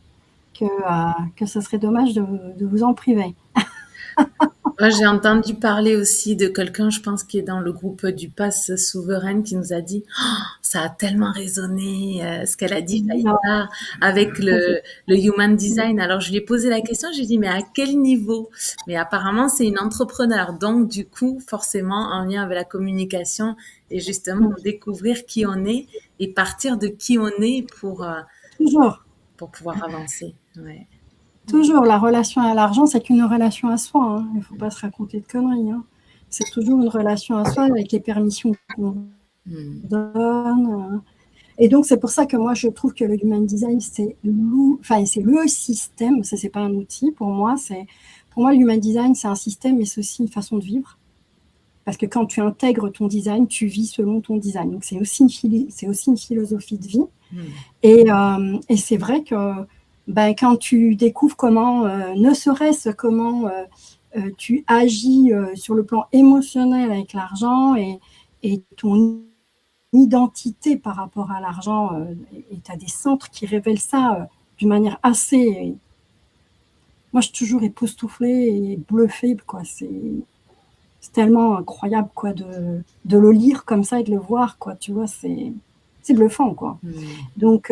que ce serait dommage de vous en priver. Moi, j'ai entendu parler aussi de quelqu'un, je pense, qui est dans le groupe du Pass Souveraine, qui nous a dit oh, ça a tellement résonné ce qu'elle a dit Faïda, avec le Human Design. Alors, je lui ai posé la question, j'ai dit mais à quel niveau? Mais apparemment, c'est une entrepreneur. Donc, du coup, forcément, en lien avec la communication et justement découvrir qui on est et partir de qui on est pour pouvoir avancer. Ouais. Toujours, la relation à l'argent, c'est qu'une relation à soi. Hein. Il ne faut pas se raconter de conneries. Hein. C'est toujours une relation à soi avec les permissions qu'on donne. Et donc, c'est pour ça que moi, je trouve que le Human Design, c'est le système. Ça, c'est pas un outil pour moi. Pour moi, le Human Design, c'est un système, mais c'est aussi une façon de vivre. Parce que quand tu intègres ton design, tu vis selon ton design. Donc, c'est aussi une philosophie de vie. Et c'est vrai que quand tu découvres comment, ne serait-ce comment tu agis sur le plan émotionnel avec l'argent et ton identité par rapport à l'argent, et tu as des centres qui révèlent ça d'une manière assez... Moi, je suis toujours époustouflée et bluffée, quoi. C'est tellement incroyable, quoi, de le lire comme ça et de le voir, quoi. Tu vois, c'est bluffant, quoi. Donc,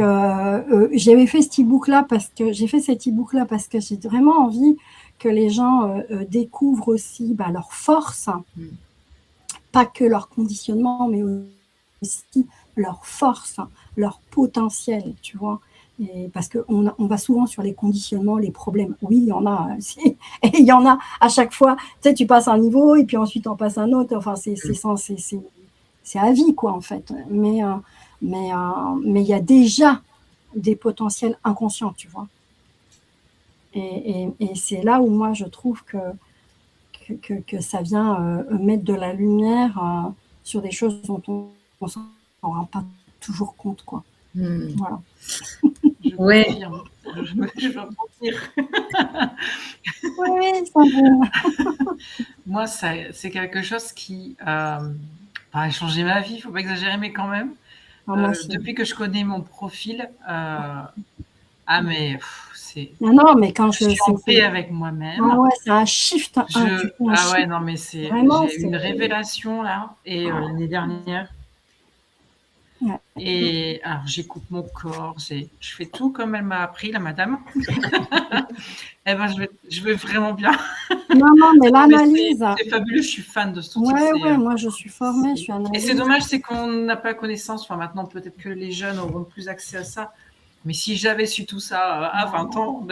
j'avais fait cet e-book-là parce que j'ai vraiment envie que les gens découvrent aussi leur force, pas que leur conditionnement, mais aussi leur force, leur potentiel, tu vois. Et parce qu'on va souvent sur les conditionnements, les problèmes. Oui, il y en a. Et il y en a à chaque fois. Tu sais, tu passes un niveau et puis ensuite on passe un autre. Enfin, c'est à vie, quoi, en fait. Mais il y a déjà des potentiels inconscients, tu vois. Et c'est là où moi je trouve que ça vient mettre de la lumière sur des choses dont on ne s'en rend pas toujours compte, quoi. Voilà. Oui, je veux mentir. Oui, ça va. Moi, c'est quelque chose qui a changé ma vie, il ne faut pas exagérer, mais quand même. Depuis que je connais mon profil, mais c'est... Non, mais quand je suis en paix avec moi-même. Ah ouais, c'est un shift. Ouais, non, mais j'ai eu une révélation là, et l'année dernière. Ouais. Et alors, j'écoute mon corps, je fais tout comme elle m'a appris, la madame. Eh ben, je vais vraiment bien. Non, mais l'analyse. C'est fabuleux, je suis fan de ce truc. Ouais, moi je suis formée, je suis analyste. Et c'est dommage, c'est qu'on n'a pas connaissance. Enfin, maintenant, peut-être que les jeunes auront plus accès à ça. Mais si j'avais su tout ça à 20 ans,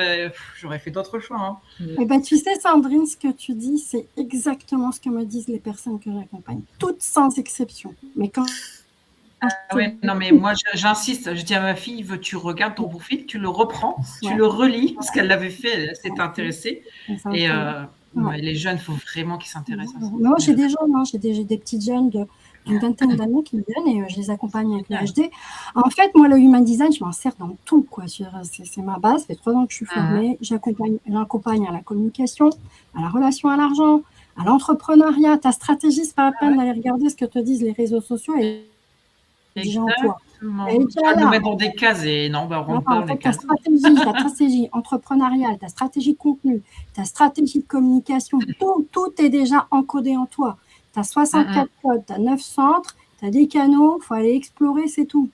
j'aurais fait d'autres choix. Hein. Eh ben, tu sais, Sandrine, ce que tu dis, c'est exactement ce que me disent les personnes que j'accompagne, toutes sans exception. Mais quand... non, mais moi, j'insiste. Je dis à ma fille, tu regardes ton profil, tu le reprends, tu le relis, parce qu'elle l'avait fait, elle s'est intéressée. Et les jeunes, il faut vraiment qu'ils s'intéressent à ça. Moi, j'ai des jeunes, j'ai des petites jeunes d'une vingtaine d'années qui viennent et je les accompagne avec le HD. En fait, moi, le Human Design, je m'en sers dans tout, quoi. C'est ma base, ça fait 3 ans que je suis formée. J'accompagne à la communication, à la relation à l'argent, à l'entrepreneuriat. Ta stratégie, c'est pas la peine d'aller regarder ce que te disent les réseaux sociaux et déjà en toi. Tu vas nous mettre dans des cases et non, on rentre pas dans les cases. Ta stratégie entrepreneuriale, ta stratégie contenu, ta stratégie de communication, tout est déjà encodé en toi. Tu as 64 codes, tu as 9 centres, tu as des canaux, il faut aller explorer, c'est tout.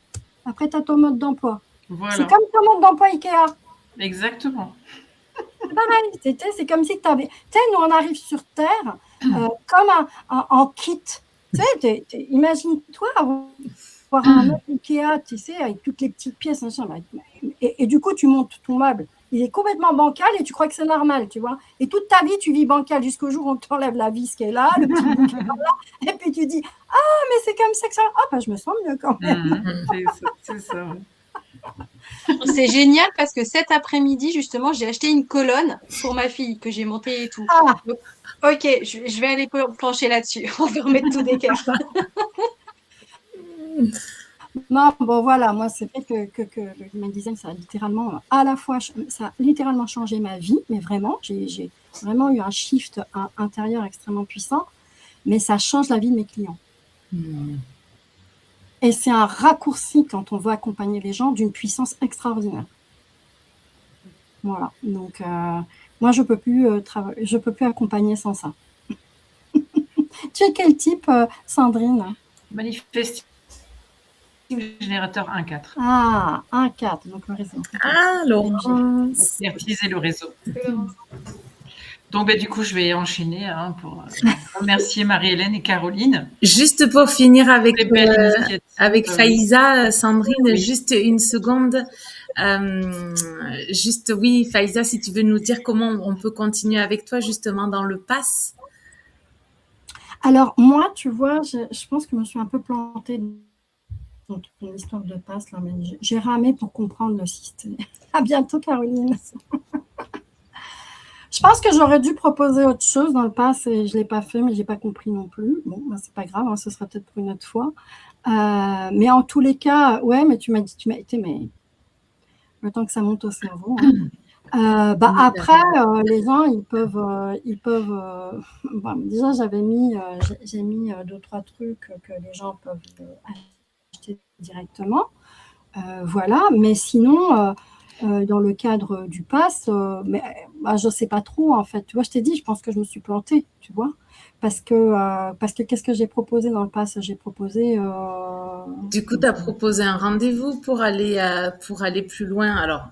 Après, tu as ton mode d'emploi. Voilà. C'est comme ton mode d'emploi Ikea. Exactement. C'est pareil, c'est comme si tu avais... Tu sais, nous, on arrive sur Terre comme en kit. Tu sais, imagine-toi avoir un meuble Ikea, tu sais, avec toutes les petites pièces, et du coup, tu montes ton meuble. Il est complètement bancal et tu crois que c'est normal, tu vois. Et toute ta vie, tu vis bancal jusqu'au jour où on t'enlève la vis qui est là, le petit bout qui est là, et puis tu dis « Ah, mais c'est comme ça que ça... Ah, je me sens mieux quand même. » C'est ça. C'est génial parce que cet après-midi, justement, j'ai acheté une colonne pour ma fille que j'ai montée et tout. Donc, ok, je vais aller plancher là-dessus. On va remettre tout d'écart. Non, bon voilà, moi c'est vrai que le human design, ça a littéralement ça a littéralement changé ma vie, mais vraiment, j'ai vraiment eu un shift intérieur extrêmement puissant, mais ça change la vie de mes clients. Et c'est un raccourci quand on veut accompagner les gens d'une puissance extraordinaire. Voilà, donc moi je peux plus accompagner sans ça. Tu es quel type, Sandrine? Manifesting générateur 1-4. Ah, 1-4, donc le réseau. Ah, Laurence. Utiliser le réseau. Donc, du coup, je vais enchaîner pour remercier Marie-Hélène et Caroline. Juste pour finir avec avec Faiza, Sandrine, oui. Juste une seconde. Oui, Faiza, si tu veux nous dire comment on peut continuer avec toi justement dans le pass. Alors, moi, tu vois, je pense que je me suis un peu plantée dans ton histoire de passe, là, mais j'ai ramé pour comprendre le système. À bientôt, Caroline. Je pense que j'aurais dû proposer autre chose dans le pass et je ne l'ai pas fait, mais je n'ai pas compris non plus. Bon, ben, c'est pas grave, ce sera peut-être pour une autre fois. Mais en tous les cas, ouais, mais tu m'as été, mais le temps que ça monte au cerveau. Après, les gens, ils peuvent déjà, j'ai mis 2-3 trucs que les gens peuvent acheter directement. Voilà, mais sinon, dans le cadre du pass, je ne sais pas trop, en fait. Tu vois, je t'ai dit, je pense que je me suis plantée, tu vois. Parce que qu'est-ce que j'ai proposé dans le pass? J'ai proposé... Du coup, tu as proposé un rendez-vous pour aller plus loin. Alors,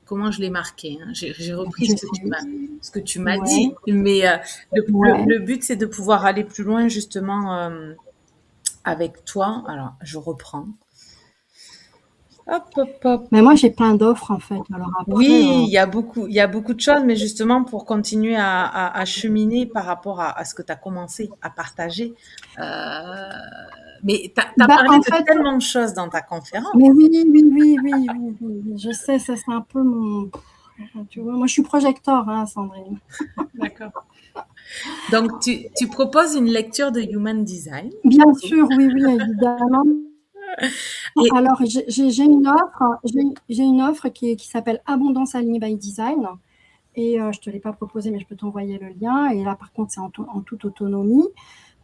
comment je l'ai marqué, hein? J'ai repris ce que tu m'as dit, mais le but, c'est de pouvoir aller plus loin, justement, avec toi. Alors, je reprends. Hop, hop, hop. Mais moi, j'ai plein d'offres, en fait. Alors après, oui, il y a beaucoup de choses, mais justement, pour continuer à cheminer par rapport à ce que tu as commencé à partager. Mais tu as parlé de tellement de choses dans ta conférence. Mais oui, je sais, ça c'est un peu mon... Tu vois, moi, je suis projecteur, hein, Sandrine. D'accord. Donc, tu proposes une lecture de Human Design? Bien sûr, oui, évidemment. Alors, j'ai une offre qui s'appelle Abondance alignée by Design. Et je ne te l'ai pas proposé, mais je peux t'envoyer le lien. Et là, par contre, c'est en toute autonomie.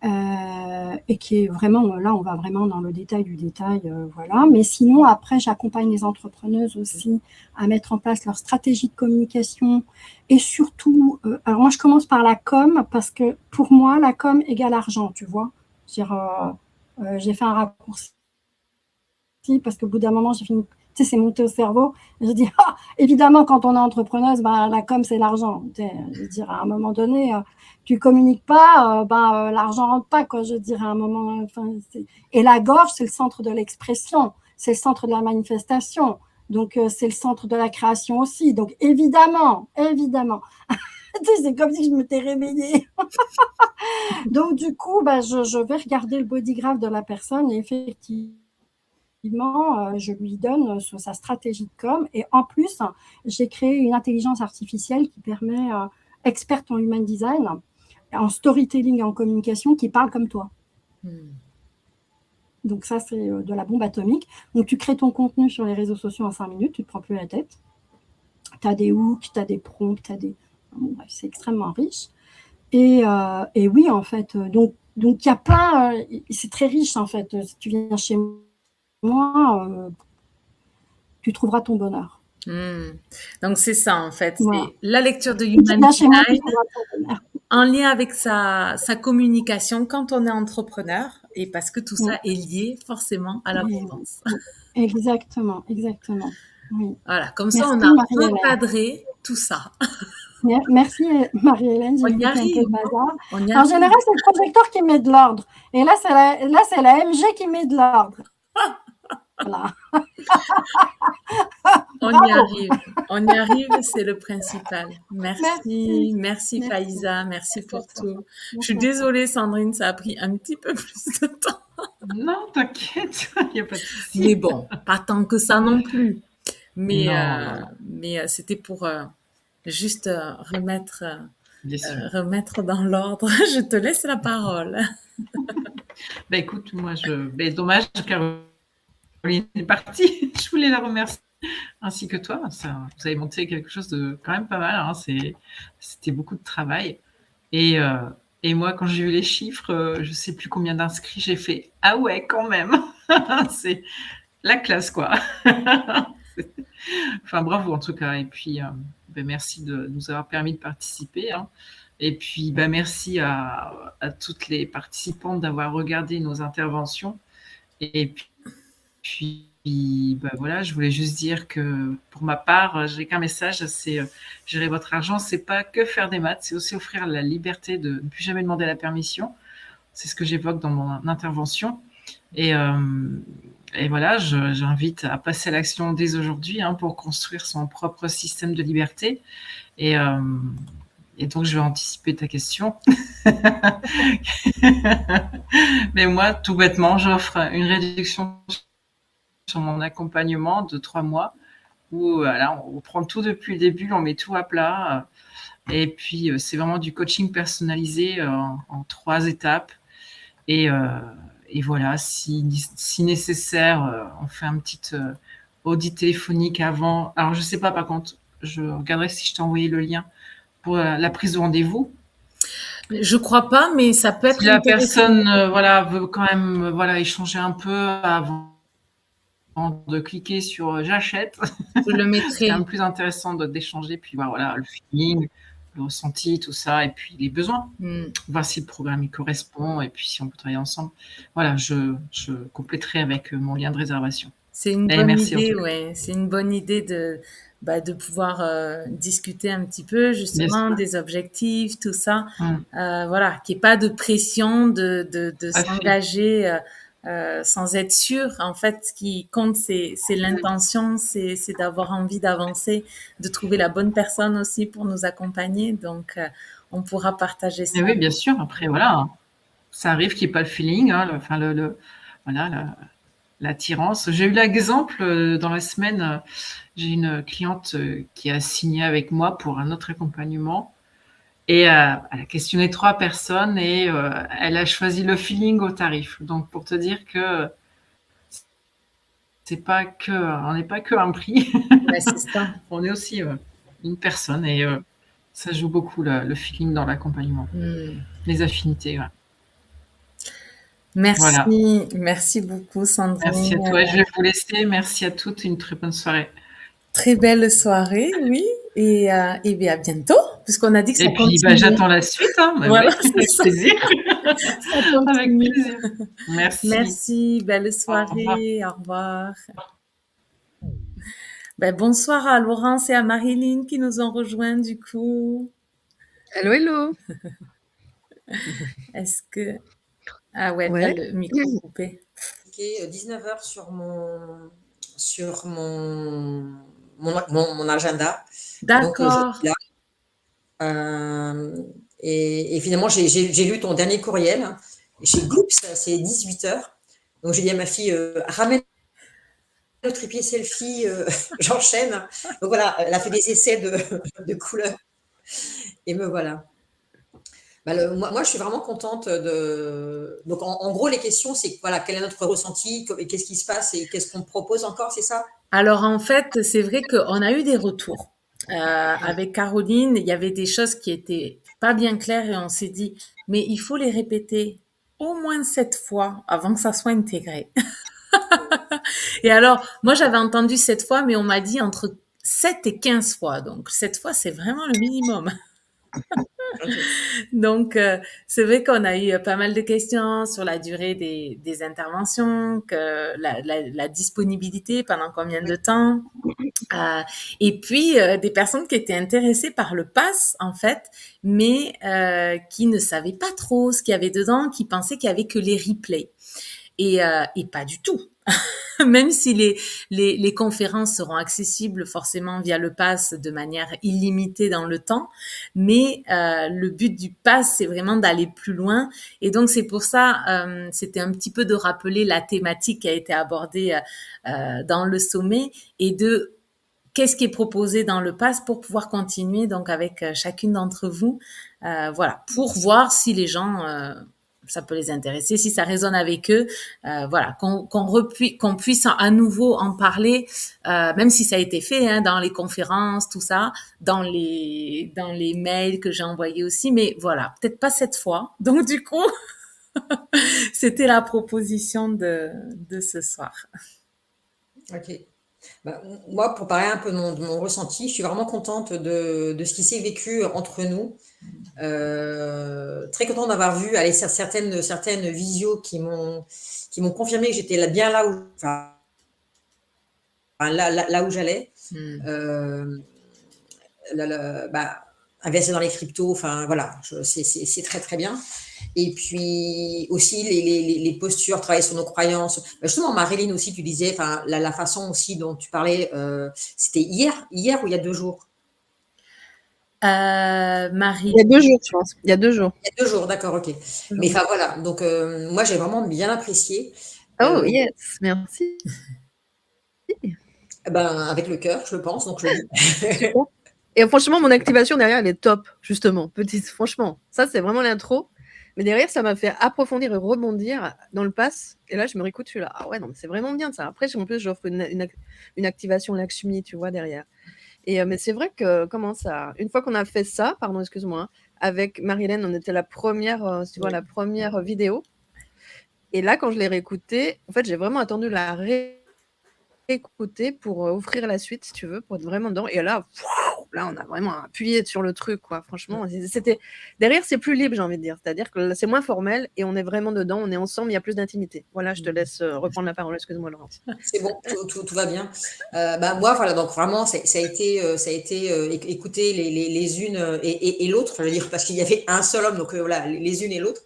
Et qui est vraiment, là, on va vraiment dans le détail du détail. Voilà. Mais sinon, après, j'accompagne les entrepreneuses aussi à mettre en place leur stratégie de communication. Et surtout, alors moi, je commence par la com, parce que pour moi, la com égale argent, tu vois. J'ai fait un raccourci parce qu'au bout d'un moment, j'ai fini, tu sais, c'est monté au cerveau. Je dis, évidemment, quand on est entrepreneuse, la com, c'est l'argent. Je veux dire, à un moment donné, tu communiques pas, l'argent rentre pas, quoi. Je veux dire, à un moment, et la gorge, c'est le centre de l'expression, c'est le centre de la manifestation. Donc, c'est le centre de la création aussi. Donc, évidemment. C'est comme si je m'étais réveillée. Donc, du coup, je vais regarder le bodygraph de la personne et effectivement, je lui donne sa stratégie de com. Et en plus, j'ai créé une intelligence artificielle qui permet, experte en human design, en storytelling et en communication, qui parle comme toi. Donc ça, c'est de la bombe atomique. Donc tu crées ton contenu sur les réseaux sociaux en 5 minutes, tu ne te prends plus la tête. Tu as des hooks, tu as des prompts, c'est extrêmement riche. Et oui, en fait, donc il y a plein, c'est très riche, en fait. Si tu viens chez moi, tu trouveras ton bonheur. Donc c'est ça, en fait, c'est la lecture de Human Design en lien avec sa communication quand on est entrepreneur, et parce que tout ça est lié forcément à l'abondance. Exactement. Oui. Voilà, comme ça on a recadré tout ça. Merci Marie-Hélène, j'ai dit un peu de bazar. En général, c'est le projecteur qui met de l'ordre. Et là, c'est la MG qui met de l'ordre. Voilà. On y arrive, c'est le principal. Merci Faiza, merci pour tout. Je suis désolée Sandrine, ça a pris un petit peu plus de temps. Non, t'inquiète, il n'y a pas de souci. Mais bon, pas tant que ça non plus. Mais c'était pour juste remettre Bien sûr. remettre dans l'ordre. Je te laisse la parole. Bah écoute, dommage, Caroline est partie. Je voulais la remercier, ainsi que toi. Vous avez monté quelque chose de quand même pas mal. Hein. C'était beaucoup de travail. Et moi, quand j'ai vu les chiffres, je sais plus combien d'inscrits j'ai fait. Ah ouais, quand même. C'est la classe, quoi. Enfin, bravo en tout cas. Et puis, merci de nous avoir permis de participer. Hein. Et puis, merci à toutes les participantes d'avoir regardé nos interventions. Et puis voilà, je voulais juste dire que pour ma part, j'ai qu'un message, c'est gérer votre argent, c'est pas que faire des maths, c'est aussi offrir la liberté de ne plus jamais demander la permission. C'est ce que j'évoque dans mon intervention. Et voilà, j'invite à passer à l'action dès aujourd'hui pour construire son propre système de liberté. Et donc, je vais anticiper ta question. Mais moi, tout bêtement, j'offre une réduction sur mon accompagnement de 3 mois où on prend tout depuis le début, on met tout à plat. Et puis, c'est vraiment du coaching personnalisé en 3 étapes. Et voilà, si nécessaire, on fait un petit audit téléphonique avant. Alors, je ne sais pas, par contre, je regarderai si je t'ai envoyé le lien pour la prise de rendez-vous. Je crois pas, mais ça peut être si la personne veut quand même échanger un peu avant de cliquer sur j'achète. Je le mettrai. C'est quand même plus intéressant d'échanger, puis voilà, le feeling, le ressenti, tout ça, et puis les besoins. Voir si le programme y correspond, et puis si on peut travailler ensemble. Voilà, je compléterai avec mon lien de réservation. C'est une bonne idée, ouais. C'est une bonne idée de pouvoir discuter un petit peu justement des objectifs, tout ça. Voilà, qu'il n'y ait pas de pression de s'engager sans être sûr. En fait, ce qui compte, c'est l'intention, c'est d'avoir envie d'avancer, de trouver la bonne personne aussi pour nous accompagner. Donc, on pourra partager ça. Et oui, bien sûr. Après, voilà, ça arrive qu'il n'y ait pas le feeling, l'attirance. J'ai eu l'exemple dans la semaine, j'ai une cliente qui a signé avec moi pour un autre accompagnement et elle a questionné 3 personnes et elle a choisi le feeling au tarif. Donc, pour te dire que on n'est pas que un prix. Ouais, c'est ça. On est aussi une personne et ça joue beaucoup le feeling dans l'accompagnement, les affinités. Ouais. Merci, merci beaucoup Sandrine. Merci à toi, je vais vous laisser. Merci à toutes, une très bonne soirée. Très belle soirée, oui, et bien à bientôt, puisqu'on a dit que ça continue. Et puis j'attends la suite, voilà, avec plaisir. Avec plaisir. Merci. Merci, belle soirée, au revoir. Bonsoir à Laurence et à Marilyn qui nous ont rejoints du coup. Hello, hello. Est-ce que... Ah ouais, le micro coupé. 19h sur mon agenda. D'accord. Et finalement, j'ai lu ton dernier courriel. Chez Gloops, c'est 18h. Donc, j'ai dit à ma fille, ramène le trépied selfie, j'enchaîne. Donc voilà, elle a fait des essais de couleurs. Et me voilà. Moi, je suis vraiment contente de. Donc, en gros, les questions, c'est quel est notre ressenti, qu'est-ce qui se passe et qu'est-ce qu'on propose encore, c'est ça? Alors, en fait, c'est vrai qu'on a eu des retours. Avec Caroline, il y avait des choses qui étaient pas bien claires et on s'est dit, mais il faut les répéter au moins 7 fois avant que ça soit intégré. Et alors, moi, j'avais entendu 7 fois, mais on m'a dit entre 7 et 15 fois. Donc, 7 fois, c'est vraiment le minimum. Donc, c'est vrai qu'on a eu pas mal de questions sur la durée des interventions, que la disponibilité, pendant combien de temps, et puis des personnes qui étaient intéressées par le pass, en fait, mais qui ne savaient pas trop ce qu'il y avait dedans, qui pensaient qu'il y avait que les replays. Et pas du tout. Même si les conférences seront accessibles forcément via le pass de manière illimitée dans le temps, mais le but du pass, c'est vraiment d'aller plus loin. Et donc, c'est pour ça, c'était un petit peu de rappeler la thématique qui a été abordée dans le sommet et de qu'est-ce qui est proposé dans le pass pour pouvoir continuer donc avec chacune d'entre vous, voilà, pour voir si les gens ça peut les intéresser, si ça résonne avec eux, voilà, qu'on puisse à nouveau en parler, même si ça a été fait hein, dans les conférences, tout ça, dans les mails que j'ai envoyés aussi, mais voilà, peut-être pas cette fois. Donc du coup, c'était la proposition de ce soir. Ok. Bah, moi, pour parler un peu de mon ressenti, je suis vraiment contente de ce qui s'est vécu entre nous. Très contente d'avoir vu aller certaines visios qui m'ont confirmé que j'étais bien là où, enfin, là où j'allais. Investir dans les cryptos, enfin voilà, c'est très très bien. Et puis aussi les postures, travailler sur nos croyances. Justement, Marilyn aussi, tu disais, enfin la façon aussi dont tu parlais, c'était hier ou il y a 2 jours? Marie. Il y a 2 jours, je pense. Il y a 2 jours. Il y a 2 jours, d'accord, ok. Mais enfin voilà, donc moi j'ai vraiment bien apprécié. Oh yes, merci. Avec le cœur, je pense, donc je le dis. Et franchement, mon activation derrière, elle est top, justement. Franchement, ça c'est vraiment l'intro. Mais derrière, ça m'a fait approfondir et rebondir dans le pass. Et là, je me réécoute, je suis là. Ah ouais, non, mais c'est vraiment bien ça. Après, en plus, j'offre une activation Lakshmi, tu vois, derrière. Et, mais c'est vrai que, une fois qu'on a fait ça, pardon, excuse-moi, hein, avec Marilyn, on était la première, tu vois, la première vidéo. Et là, quand je l'ai réécoutée, en fait, j'ai vraiment attendu la réécouter pour offrir la suite, si tu veux, pour être vraiment dedans. Et là, là, on a vraiment appuyé sur le truc, quoi. Franchement, derrière, c'est plus libre, j'ai envie de dire. C'est-à-dire que c'est moins formel et on est vraiment dedans, on est ensemble, il y a plus d'intimité. Voilà, je te laisse reprendre la parole. Excuse-moi, Laurence. C'est bon, tout va bien. Moi, voilà, donc vraiment, ça a été écouter les unes et l'autre, enfin, je veux dire, parce qu'il y avait un seul homme, donc voilà, les unes et l'autre.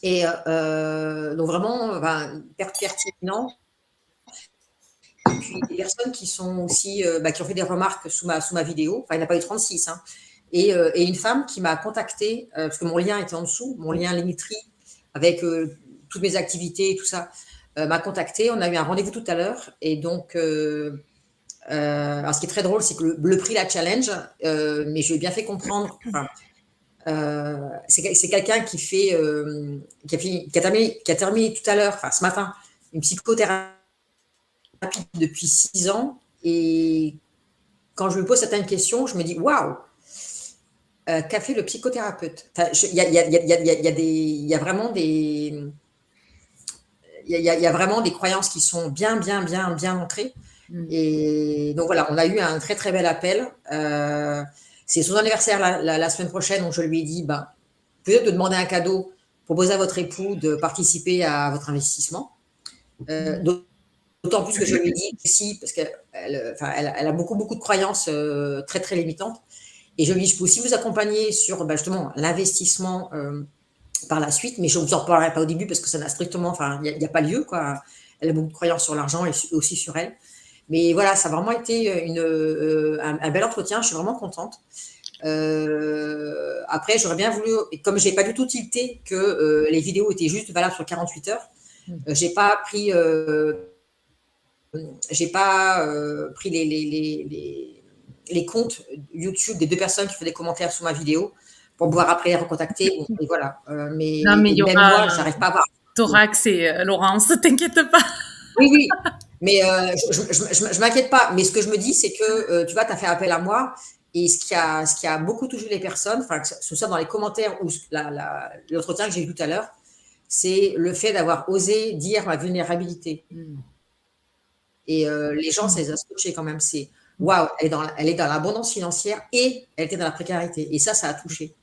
Et donc vraiment, pertinent. Et puis des personnes qui sont aussi, qui ont fait des remarques sous ma vidéo. Enfin, il n'y en a pas eu 36. Hein. Et une femme qui m'a contactée, parce que mon lien était en dessous, mon lien Linktree, avec toutes mes activités et tout ça, m'a contactée. On a eu un rendez-vous tout à l'heure. Et donc, alors ce qui est très drôle, c'est que le prix la challenge, mais je lui ai bien fait comprendre. C'est quelqu'un qui a terminé tout à l'heure, enfin ce matin, une psychothérapie depuis 6 ans. Et quand je me pose certaines questions, je me dis waouh, qu'a fait le psychothérapeute? Il y a vraiment des croyances qui sont bien ancrées. Et donc voilà, on a eu un très très bel appel. C'est son anniversaire la semaine prochaine, donc je lui ai dit, peut-être de demander un cadeau, proposer à votre époux de participer à votre investissement. D'autant plus que je lui ai dit aussi, parce qu'elle a beaucoup de croyances très très limitantes. Et je lui ai dit, je peux aussi vous accompagner sur justement l'investissement par la suite, mais je ne vous en parlerai pas au début parce que ça n'a strictement, il n'y a pas lieu, quoi. Elle a beaucoup de croyances sur l'argent et aussi sur elle. Mais voilà, ça a vraiment été un bel entretien. Je suis vraiment contente. Après, j'aurais bien voulu, et comme je n'ai pas du tout tilté que les vidéos étaient juste valables sur 48 heures, j'ai pas pris les comptes YouTube des 2 personnes qui font des commentaires sous ma vidéo pour pouvoir après les recontacter. Et voilà. Mais même moi, j'arrive pas à voir. Tu auras accès, Laurence, t'inquiète pas. Oui. Mais je m'inquiète pas. Mais ce que je me dis, c'est que tu vois, tu as fait appel à moi. Et ce qui a beaucoup touché les personnes, que ce soit dans les commentaires ou l'entretien que j'ai eu tout à l'heure, c'est le fait d'avoir osé dire ma vulnérabilité. Et les gens, ça les a scotchés quand même. C'est waouh, elle est dans l'abondance financière et elle était dans la précarité. Et ça a touché.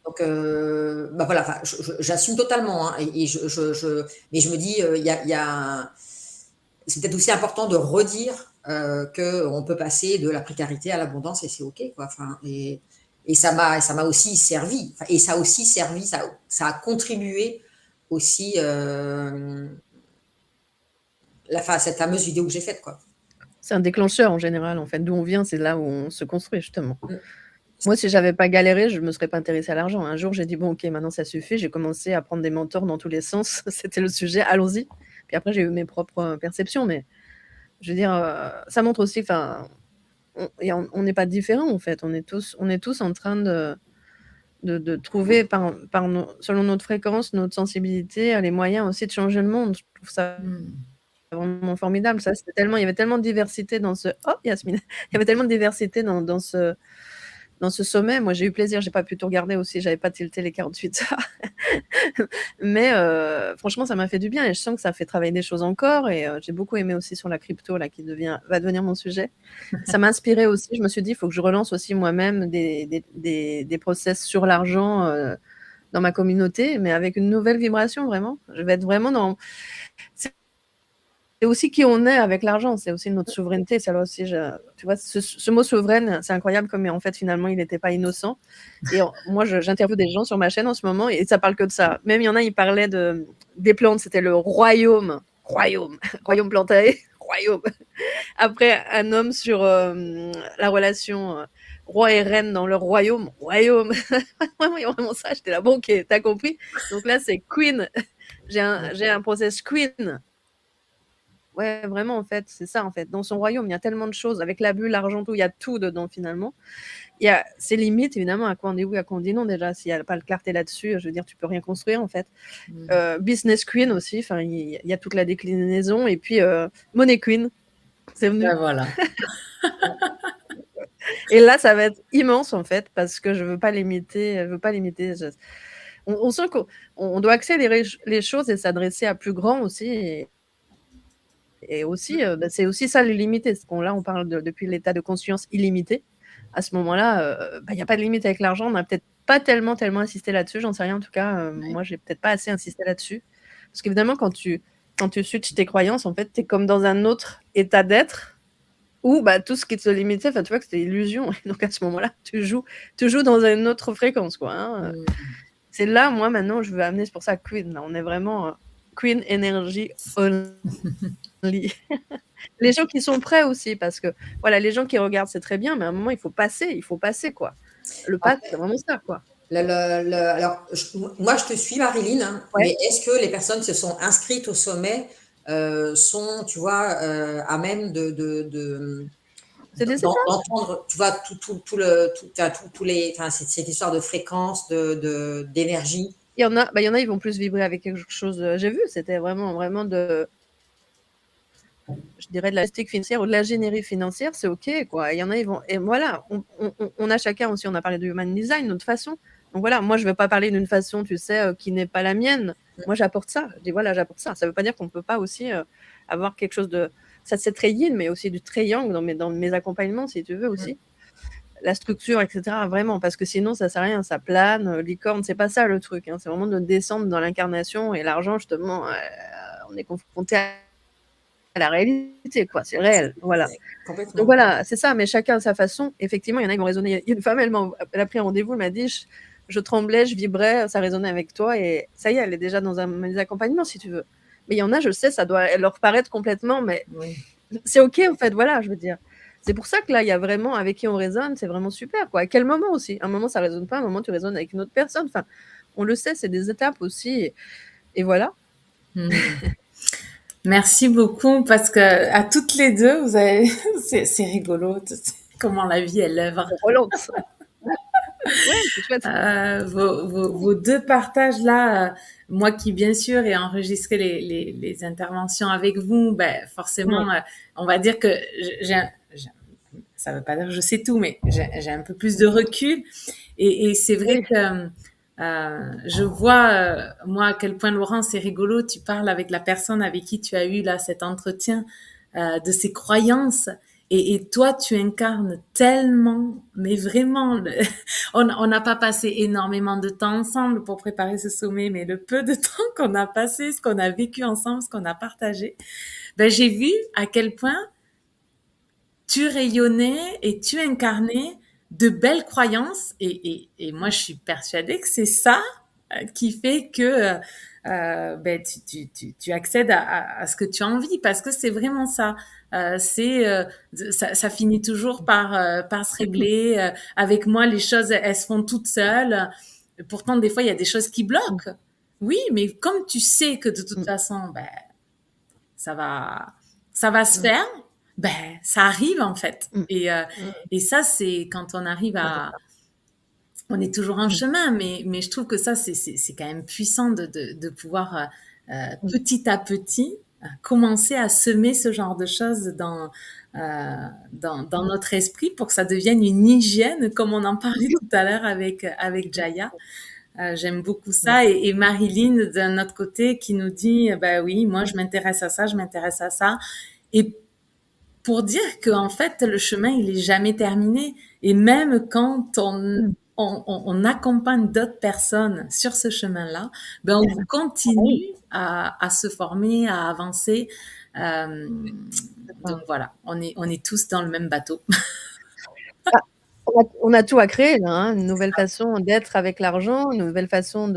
Donc, voilà, j'assume totalement. Hein, mais je me dis, c'est peut-être aussi important de redire qu'on peut passer de la précarité à l'abondance et c'est OK, quoi. Et ça m'a aussi servi. Et ça a aussi servi, ça a contribué aussi cette fameuse vidéo que j'ai faite, quoi. C'est un déclencheur en général, en fait. D'où on vient, c'est là où on se construit, justement. Moi, si j'avais pas galéré, je me serais pas intéressée à l'argent. Un jour, j'ai dit, bon, OK, maintenant, ça suffit. J'ai commencé à prendre des mentors dans tous les sens. C'était le sujet, allons-y. Puis après, j'ai eu mes propres perceptions. Mais je veux dire, ça montre aussi, enfin, on n'est pas différents en fait. On est tous en train de trouver selon notre fréquence, notre sensibilité, les moyens aussi de changer le monde. Je trouve ça vraiment formidable. Ça, il y avait tellement de diversité dans ce. Oh, Yasmine, il y avait tellement de diversité dans ce sommet. Moi, j'ai eu plaisir. J'ai pas pu tout regarder aussi. J'avais pas tilté les 48 heures. Mais franchement, ça m'a fait du bien et je sens que ça fait travailler des choses encore. Et j'ai beaucoup aimé aussi sur la crypto là, qui va devenir mon sujet. Ça m'a inspiré aussi. Je me suis dit, il faut que je relance aussi moi-même des process sur l'argent dans ma communauté, mais avec une nouvelle vibration vraiment. Je vais être vraiment dans. C'est aussi qui on est avec l'argent, c'est aussi notre souveraineté. Ça aussi, tu vois, ce mot souveraine, c'est incroyable comme en fait finalement il n'était pas innocent. Et moi, j'interviewe des gens sur ma chaîne en ce moment et ça parle que de ça. Même il y en a, ils parlaient des plantes, c'était le royaume plantae, royaume. Après, un homme sur la relation roi et reine dans leur royaume. Vraiment, il y a vraiment ça. J'étais là, bon, ok, t'as compris. Donc là, c'est queen. J'ai un process queen. Ouais, vraiment, en fait, c'est ça, en fait. Dans son royaume, il y a tellement de choses. Avec la bulle, l'argent, tout, il y a tout dedans, finalement. Il y a ses limites, évidemment, à quoi on dit oui, à quoi on dit non, déjà. S'il n'y a pas de clarté là-dessus, je veux dire, tu peux rien construire, en fait. Business Queen aussi, enfin, il y a toute la déclinaison. Et puis, Money Queen, c'est venu. Ben voilà. Et là, ça va être immense, en fait, parce que je veux pas limiter. On sent qu'on doit accélérer les choses et s'adresser à plus grand aussi. Et aussi, c'est aussi ça, l'illimité. Là, on parle depuis l'état de conscience illimité. À ce moment-là, il n'y a pas de limite avec l'argent. On n'a peut-être pas tellement insisté là-dessus. J'en sais rien. En tout cas, moi, j'ai peut-être pas assez insisté là-dessus. Parce qu'évidemment, quand tu switches tes croyances, en fait, tu es comme dans un autre état d'être où tout ce qui te limitait, tu vois que c'était illusion. Et donc, à ce moment-là, tu joues dans une autre fréquence, quoi. Hein. C'est là, moi, maintenant, je veux amener, c'est pour ça, Queen. Là, on est vraiment Queen Energy only. Les gens qui sont prêts aussi, parce que voilà, les gens qui regardent, c'est très bien, mais à un moment, il faut passer, quoi. Le pas, c'est vraiment ça, quoi. Alors, moi, je te suis, Marilyn, hein, mais est-ce que les personnes qui se sont inscrites au sommet sont, tu vois, à même d'entendre, tu vois, cette histoire de fréquence, d'énergie? Il y en a, ils vont plus vibrer avec quelque chose. J'ai vu, c'était vraiment je dirais de la logistique financière ou de l'ingénierie financière, c'est ok, quoi. Il y en a, ils vont, et voilà, on a chacun aussi, on a parlé de human design, notre façon. Donc voilà, moi je ne vais pas parler d'une façon, tu sais, qui n'est pas la mienne. Moi j'apporte ça. Je dis voilà, j'apporte ça. Ça ne veut pas dire qu'on ne peut pas aussi avoir quelque chose de. Ça c'est très yin, mais aussi du triangle dans mes accompagnements, si tu veux aussi. La structure, etc. Vraiment, parce que sinon ça sert à rien, ça plane, licorne, c'est pas ça le truc. Hein. C'est vraiment de descendre dans l'incarnation et l'argent, justement, on est confronté à la réalité, quoi, c'est réel, voilà. Donc voilà, c'est ça, mais chacun à sa façon. Effectivement, il y en a qui vont résonner. Il y a une femme, elle a pris un rendez-vous, elle m'a dit, je tremblais, je vibrais, ça résonnait avec toi, et ça y est, elle est déjà dans mes accompagnements, si tu veux. Mais il y en a, je sais, ça doit leur paraître complètement, mais c'est ok, en fait, voilà, je veux dire. C'est pour ça que là, il y a vraiment avec qui on résonne, c'est vraiment super, quoi. À quel moment aussi? Un moment, ça résonne pas, un moment, tu résonnes avec une autre personne. Enfin, on le sait, c'est des étapes aussi, et voilà. Merci beaucoup parce que à toutes les deux, vous avez, c'est rigolo comment la vie elle œuvre. Relance. Ouais, c'est chouette. Vos deux partages là, moi qui bien sûr ai enregistré les interventions avec vous, forcément, on va dire que ça veut pas dire que je sais tout, mais j'ai un peu plus de recul et c'est vrai que je vois, moi, à quel point, Laurent, c'est rigolo, tu parles avec la personne avec qui tu as eu là cet entretien de ses croyances et toi, tu incarnes tellement, mais vraiment, on n'a pas passé énormément de temps ensemble pour préparer ce sommet, mais le peu de temps qu'on a passé, ce qu'on a vécu ensemble, ce qu'on a partagé, j'ai vu à quel point tu rayonnais et tu incarnais de belles croyances et moi je suis persuadée que c'est ça qui fait que tu accèdes à ce que tu as envie parce que c'est vraiment ça. Ça finit toujours par se régler. Avec moi, les choses elles se font toutes seules. Pourtant, des fois, il y a des choses qui bloquent. Oui, mais comme tu sais que de toute façon, ça va se faire. ben, ça arrive en fait. Mm. Et ça, c'est quand on arrive à... On est toujours en chemin, mais je trouve que ça, c'est quand même puissant de pouvoir petit à petit commencer à semer ce genre de choses dans notre esprit pour que ça devienne une hygiène, comme on en parlait tout à l'heure avec Jaya. J'aime beaucoup ça. Et Marilyn, d'un autre côté, qui nous dit, bah oui, moi, je m'intéresse à ça, je m'intéresse à ça. Et pour dire qu'en fait, le chemin, il est jamais terminé. Et même quand on accompagne d'autres personnes sur ce chemin-là, ben on continue à se former, à avancer. Donc voilà, on est tous dans le même bateau. On a tout à créer, là, hein, une nouvelle façon d'être avec l'argent, une nouvelle façon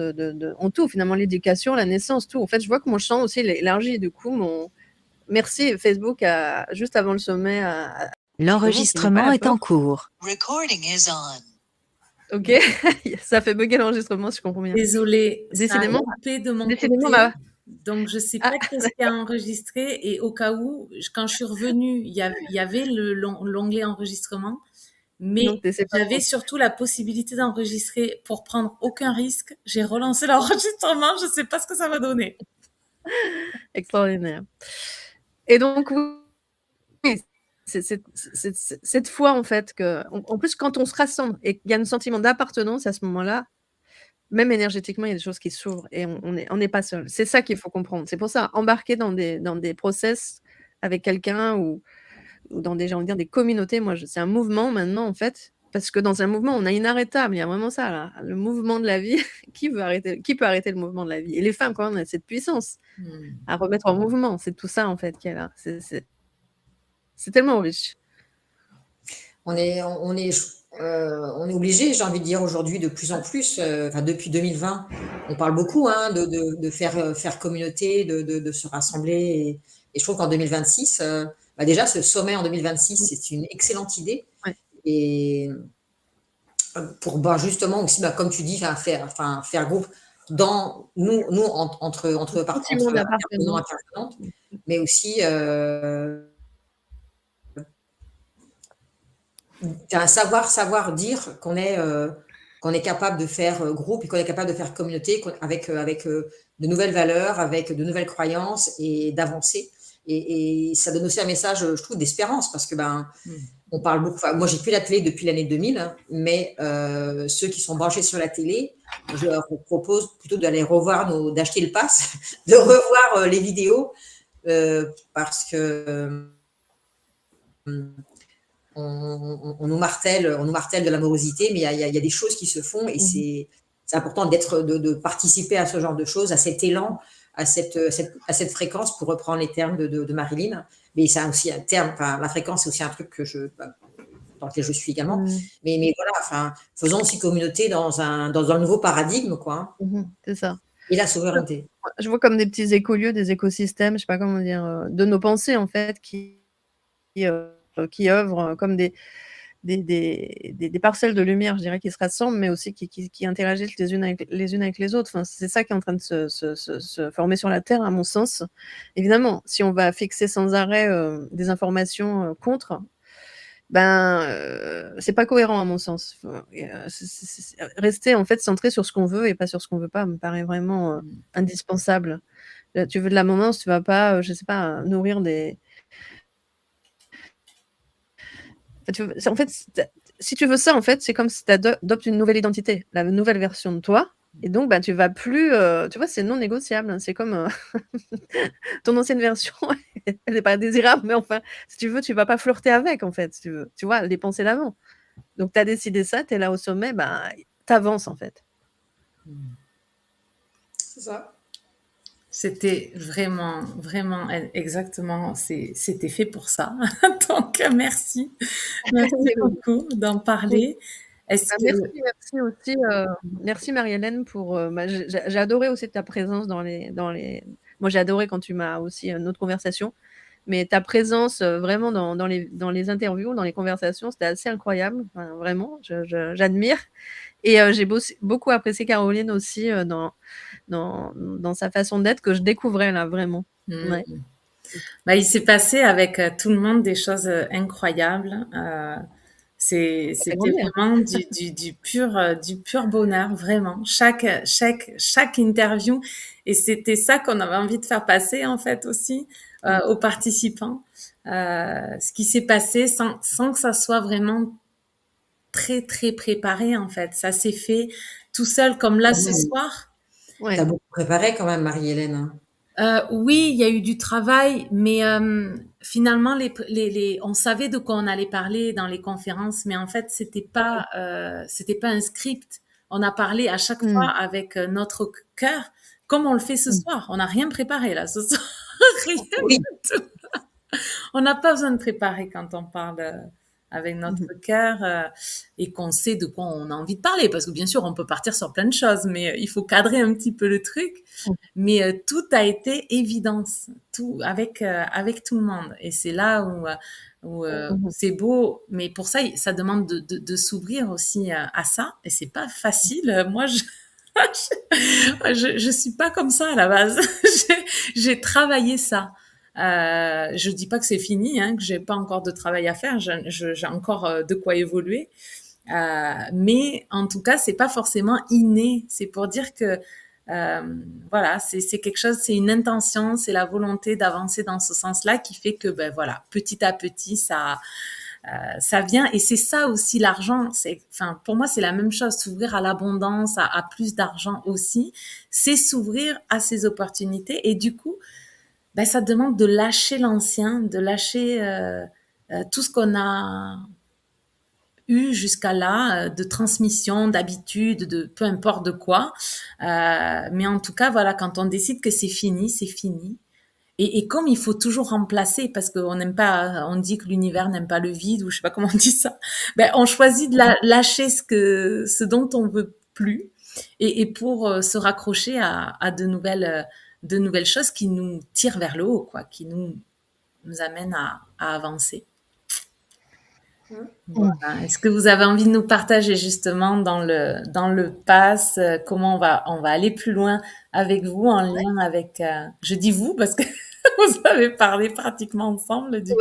en tout, finalement, l'éducation, la naissance, tout. En fait, je vois que mon champ aussi il élargi. Du coup, merci Facebook, juste avant le sommet. L'enregistrement est en cours. Ok, ça fait bugger l'enregistrement, si je comprends bien. Désolée, décidément, ça a coupé de mon côté. Donc, je sais pas qu'est-ce qui a enregistré. Et au cas où, quand je suis revenue, il y avait l'onglet enregistrement. Mais j'avais surtout la possibilité d'enregistrer pour prendre aucun risque. J'ai relancé l'enregistrement. Je sais pas ce que ça va donner. Extraordinaire. Et donc, oui, c'est cette fois, en fait, en plus, quand on se rassemble et qu'il y a un sentiment d'appartenance à ce moment-là, même énergétiquement, il y a des choses qui s'ouvrent et on n'est pas seul. C'est ça qu'il faut comprendre. C'est pour ça, embarquer dans des process avec quelqu'un ou dans des communautés, moi, c'est un mouvement maintenant, en fait, parce que dans un mouvement, on a inarrêtable. Il y a vraiment ça, là. Le mouvement de la vie. Qui peut arrêter le mouvement de la vie? Et les femmes, quand même, on a cette puissance à remettre en mouvement. C'est tout ça, en fait, qui est là. C'est tellement riche. On est obligé, j'ai envie de dire, aujourd'hui, de plus en plus, depuis 2020, on parle beaucoup de faire communauté, de se rassembler. Et je trouve qu'en 2026, déjà, ce sommet en 2026, c'est une excellente idée. Ouais. Et pour justement aussi, comme tu dis, faire groupe dans nous entre intervenantes, mais aussi savoir dire qu'on est capable de faire groupe et qu'on est capable de faire communauté avec de nouvelles valeurs, avec de nouvelles croyances et d'avancer. Et ça donne aussi un message, je trouve, d'espérance parce que on parle beaucoup. Moi, j'ai plus la télé depuis l'année 2000, mais ceux qui sont branchés sur la télé, je leur propose plutôt d'aller revoir d'acheter le pass, de revoir les vidéos parce que on nous martèle de l'amorosité, mais il y a des choses qui se font et c'est important de participer à ce genre de choses, à cet élan, à cette fréquence, pour reprendre les termes de Marilyn. Mais c'est aussi un terme, la fréquence, c'est aussi un truc dans lequel je suis également. Mais voilà, faisons aussi communauté dans un nouveau paradigme, quoi. C'est ça. Et la souveraineté. Je vois comme des petits écolieux, des écosystèmes, je sais pas comment dire, de nos pensées, en fait, qui œuvrent comme des parcelles de lumière, je dirais, qui se rassemblent, mais aussi qui interagissent les unes avec les autres. Enfin, c'est ça qui est en train de se former sur la Terre, à mon sens. Évidemment, si on va fixer sans arrêt des informations contre, c'est pas cohérent, à mon sens. Rester, en fait, centré sur ce qu'on veut et pas sur ce qu'on veut pas me paraît vraiment indispensable. Tu veux de l'abondance, tu vas pas, je sais pas, nourrir des... En fait, si tu veux ça, en fait, c'est comme si tu adoptes une nouvelle identité, la nouvelle version de toi. Et donc, tu vas plus... tu vois, c'est non négociable. Hein, c'est comme ton ancienne version, elle n'est pas désirable, mais enfin, si tu veux, tu vas pas flirter avec, en fait, si tu veux. Tu vois, les pensées d'avant. Donc, tu as décidé ça, tu es là au sommet, tu avances, en fait. C'est ça. C'était vraiment, vraiment exactement, c'était fait pour ça. Donc, merci. Merci beaucoup d'en parler. Merci aussi. Merci Marie-Hélène pour. J'ai adoré aussi ta présence dans les. Moi, j'ai adoré quand tu m'as aussi une autre conversation, mais ta présence vraiment dans les interviews, dans les conversations, c'était assez incroyable. Enfin, vraiment, j'admire. Et j'ai beaucoup apprécié Caroline aussi dans sa façon d'être, que je découvrais là, vraiment. Ouais. Il s'est passé avec tout le monde des choses incroyables. fait C'était grandir. vraiment du pur bonheur, vraiment. Chaque interview, et c'était ça qu'on avait envie de faire passer en fait aussi aux participants. Ce qui s'est passé sans que ça soit vraiment très très préparé en fait. Ça s'est fait tout seul, comme là ce soir. Tu as beaucoup préparé quand même, Marie-Hélène. Oui, il y a eu du travail, mais finalement, on savait de quoi on allait parler dans les conférences, mais en fait, c'était pas un script. On a parlé à chaque fois avec notre cœur, comme on le fait ce soir. On n'a rien préparé là ce soir, rien du tout. On n'a pas besoin de préparer quand on parle avec notre cœur et qu'on sait de quoi on a envie de parler. Parce que bien sûr, on peut partir sur plein de choses, mais il faut cadrer un petit peu le truc. Mais tout a été évidence, tout avec tout le monde. Et c'est là où c'est beau. Mais pour ça, ça demande de s'ouvrir aussi à ça. Et c'est pas facile. Moi, je suis pas comme ça à la base. J'ai travaillé ça. Je dis pas que c'est fini, hein, que j'ai pas encore de travail à faire. J'ai encore de quoi évoluer. Mais en tout cas, c'est pas forcément inné. C'est pour dire que voilà, c'est quelque chose, c'est une intention, c'est la volonté d'avancer dans ce sens-là qui fait que ben voilà, petit à petit, ça vient. Et c'est ça aussi l'argent. Enfin, pour moi, c'est la même chose. S'ouvrir à l'abondance, à plus d'argent aussi, c'est s'ouvrir à ces opportunités. Et du coup, ben, ça demande de lâcher l'ancien, de lâcher tout ce qu'on a eu jusqu'à là, de transmission, d'habitude, de peu importe de quoi. Mais en tout cas, voilà, quand on décide que c'est fini, c'est fini. Et comme il faut toujours remplacer, parce qu'on n'aime pas, on dit que l'univers n'aime pas le vide, ou je sais pas comment on dit ça, ben, on choisit de lâcher ce dont on veut plus, et pour se raccrocher à de nouvelles choses qui nous tirent vers le haut, quoi, qui nous amènent à avancer. Voilà. Est-ce que vous avez envie de nous partager justement dans le pass comment on va aller plus loin avec vous en lien avec je dis vous parce que vous avez parlé pratiquement ensemble du coup.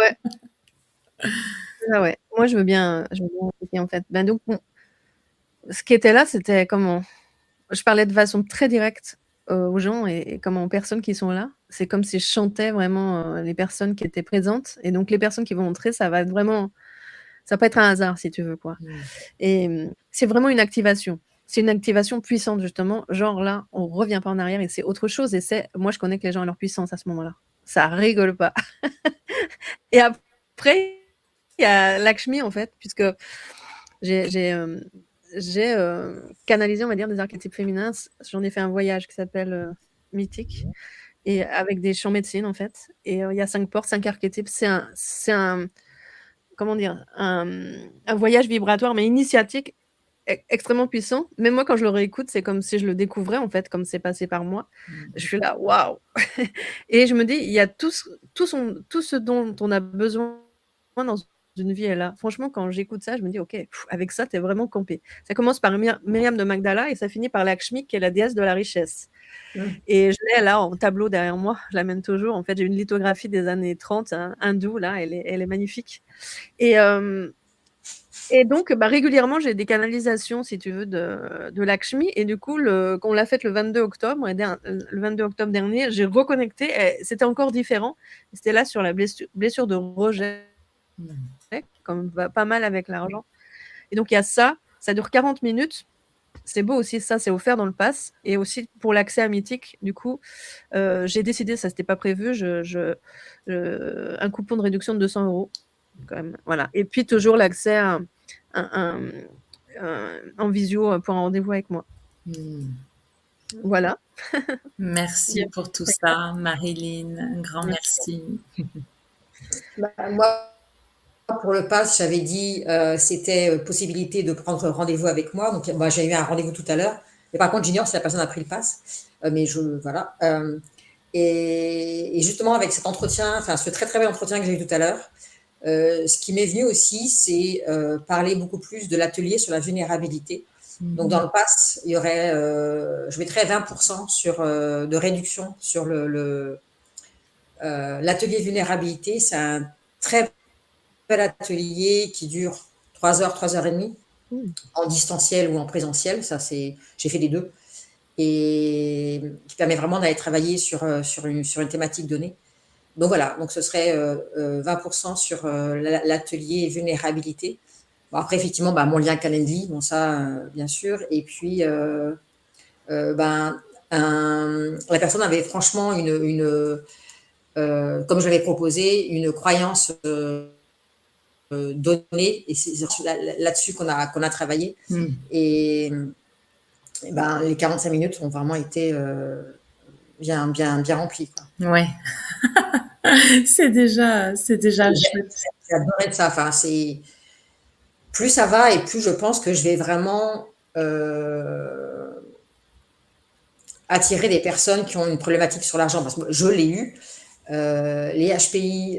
Ah ouais. Moi je veux bien expliquer, en fait. Ben donc ce qui était là, c'était comment je parlais de façon très directe aux gens et comment aux personnes qui sont là. C'est comme si je chantais vraiment les personnes qui étaient présentes, et donc les personnes qui vont entrer, ça va être vraiment, ça va pas être un hasard si tu veux, quoi. Et c'est vraiment une activation. C'est une activation puissante justement. Genre là, on revient pas en arrière et c'est autre chose. Et moi je connecte les gens à leur puissance à ce moment-là. Ça rigole pas. Et après, il y a Lakshmi en fait, puisque j'ai canalisé, on va dire, des archétypes féminins. J'en ai fait un voyage qui s'appelle Mythique, et avec des champs médecine en fait. Et il y a 5 portes, 5 archétypes. C'est un comment dire, un voyage vibratoire, mais initiatique, extrêmement puissant. Même moi, quand je le réécoute, c'est comme si je le découvrais, en fait, comme c'est passé par moi. Je suis là, waouh. Et je me dis, il y a tout ce dont on a besoin dans une vie est là. Franchement, quand j'écoute ça, je me dis, ok, avec ça, t'es vraiment campé. Ça commence par Myriam de Magdala et ça finit par Lakshmi, qui est la déesse de la richesse. Et je l'ai là en tableau derrière moi, je l'amène toujours. En fait, j'ai une lithographie des années 30, hindoue, là, elle est magnifique. Et donc, régulièrement, j'ai des canalisations, si tu veux, de Lakshmi. Et du coup, quand on l'a faite le 22 octobre, le 22 octobre dernier, j'ai reconnecté. C'était encore différent. C'était là sur la blessure de rejet, comme va pas mal avec l'argent. Et donc, il y a ça dure 40 minutes. C'est beau aussi, ça, c'est offert dans le pass. Et aussi, pour l'accès à Mythique, du coup, j'ai décidé, ça, c'était pas prévu, un coupon de réduction de 200 €. Quand même, voilà. Et puis, toujours l'accès en visio pour un rendez-vous avec moi. Voilà. Merci pour tout ça, Marilyn. Un grand merci. Moi, pour le pass, j'avais dit c'était possibilité de prendre rendez-vous avec moi. Donc, moi, j'ai eu un rendez-vous tout à l'heure. Mais par contre, j'ignore si la personne a pris le pass. Mais voilà. Et justement, avec cet entretien, enfin, ce très très bel entretien que j'ai eu tout à l'heure, ce qui m'est venu aussi, c'est parler beaucoup plus de l'atelier sur la vulnérabilité. Donc, dans le pass, il y aurait, je mettrais 20% de réduction sur l'atelier vulnérabilité, c'est un très bel atelier qui dure 3 heures, 3 heures et demie, en distanciel ou en présentiel. J'ai fait les deux. Et qui permet vraiment d'aller travailler sur une thématique donnée. Donc voilà, donc ce serait 20% sur l'atelier vulnérabilité. Bon, après, effectivement, mon lien Calendly, bon ça, bien sûr. Et puis, la personne avait franchement comme je l'avais proposé, une croyance donnée. Et c'est là-dessus qu'on a travaillé. Et les 45 minutes ont vraiment été bien remplies, quoi. Ouais. c'est déjà chouette. J'ai adoré ça. Enfin, plus ça va et plus je pense que je vais vraiment attirer des personnes qui ont une problématique sur l'argent, parce que je l'ai eu. Les HPI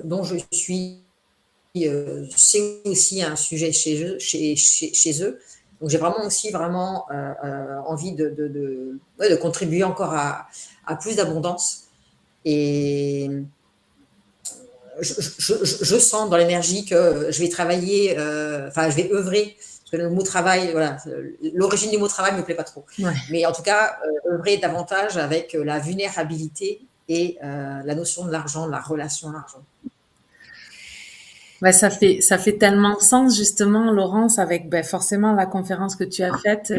dont je suis, c'est aussi un sujet chez eux. Donc, j'ai vraiment envie de contribuer encore à plus d'abondance. Et je sens dans l'énergie que je vais travailler, je vais œuvrer, parce que le mot travail, voilà, l'origine du mot travail ne me plaît pas trop. Ouais. Mais en tout cas, œuvrer davantage avec la vulnérabilité et la notion de l'argent, de la relation à l'argent. Ça fait tellement sens justement, Laurence, avec forcément la conférence que tu as faite,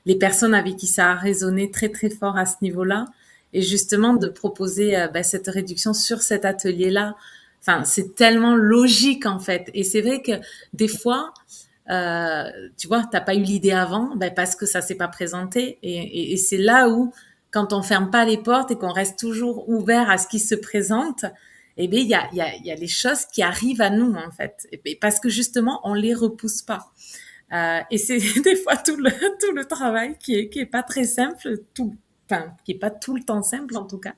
les personnes avec qui ça a résonné très très fort à ce niveau-là, et justement de proposer cette réduction sur cet atelier-là. Enfin, c'est tellement logique en fait, et c'est vrai que des fois, tu vois, t'as pas eu l'idée avant, parce que ça s'est pas présenté, et c'est là où, quand on ferme pas les portes et qu'on reste toujours ouvert à ce qui se présente, eh bien, il y a les choses qui arrivent à nous, en fait. Et parce que justement, on les repousse pas. Et c'est des fois tout le travail qui est pas très simple, qui est pas tout le temps simple, en tout cas.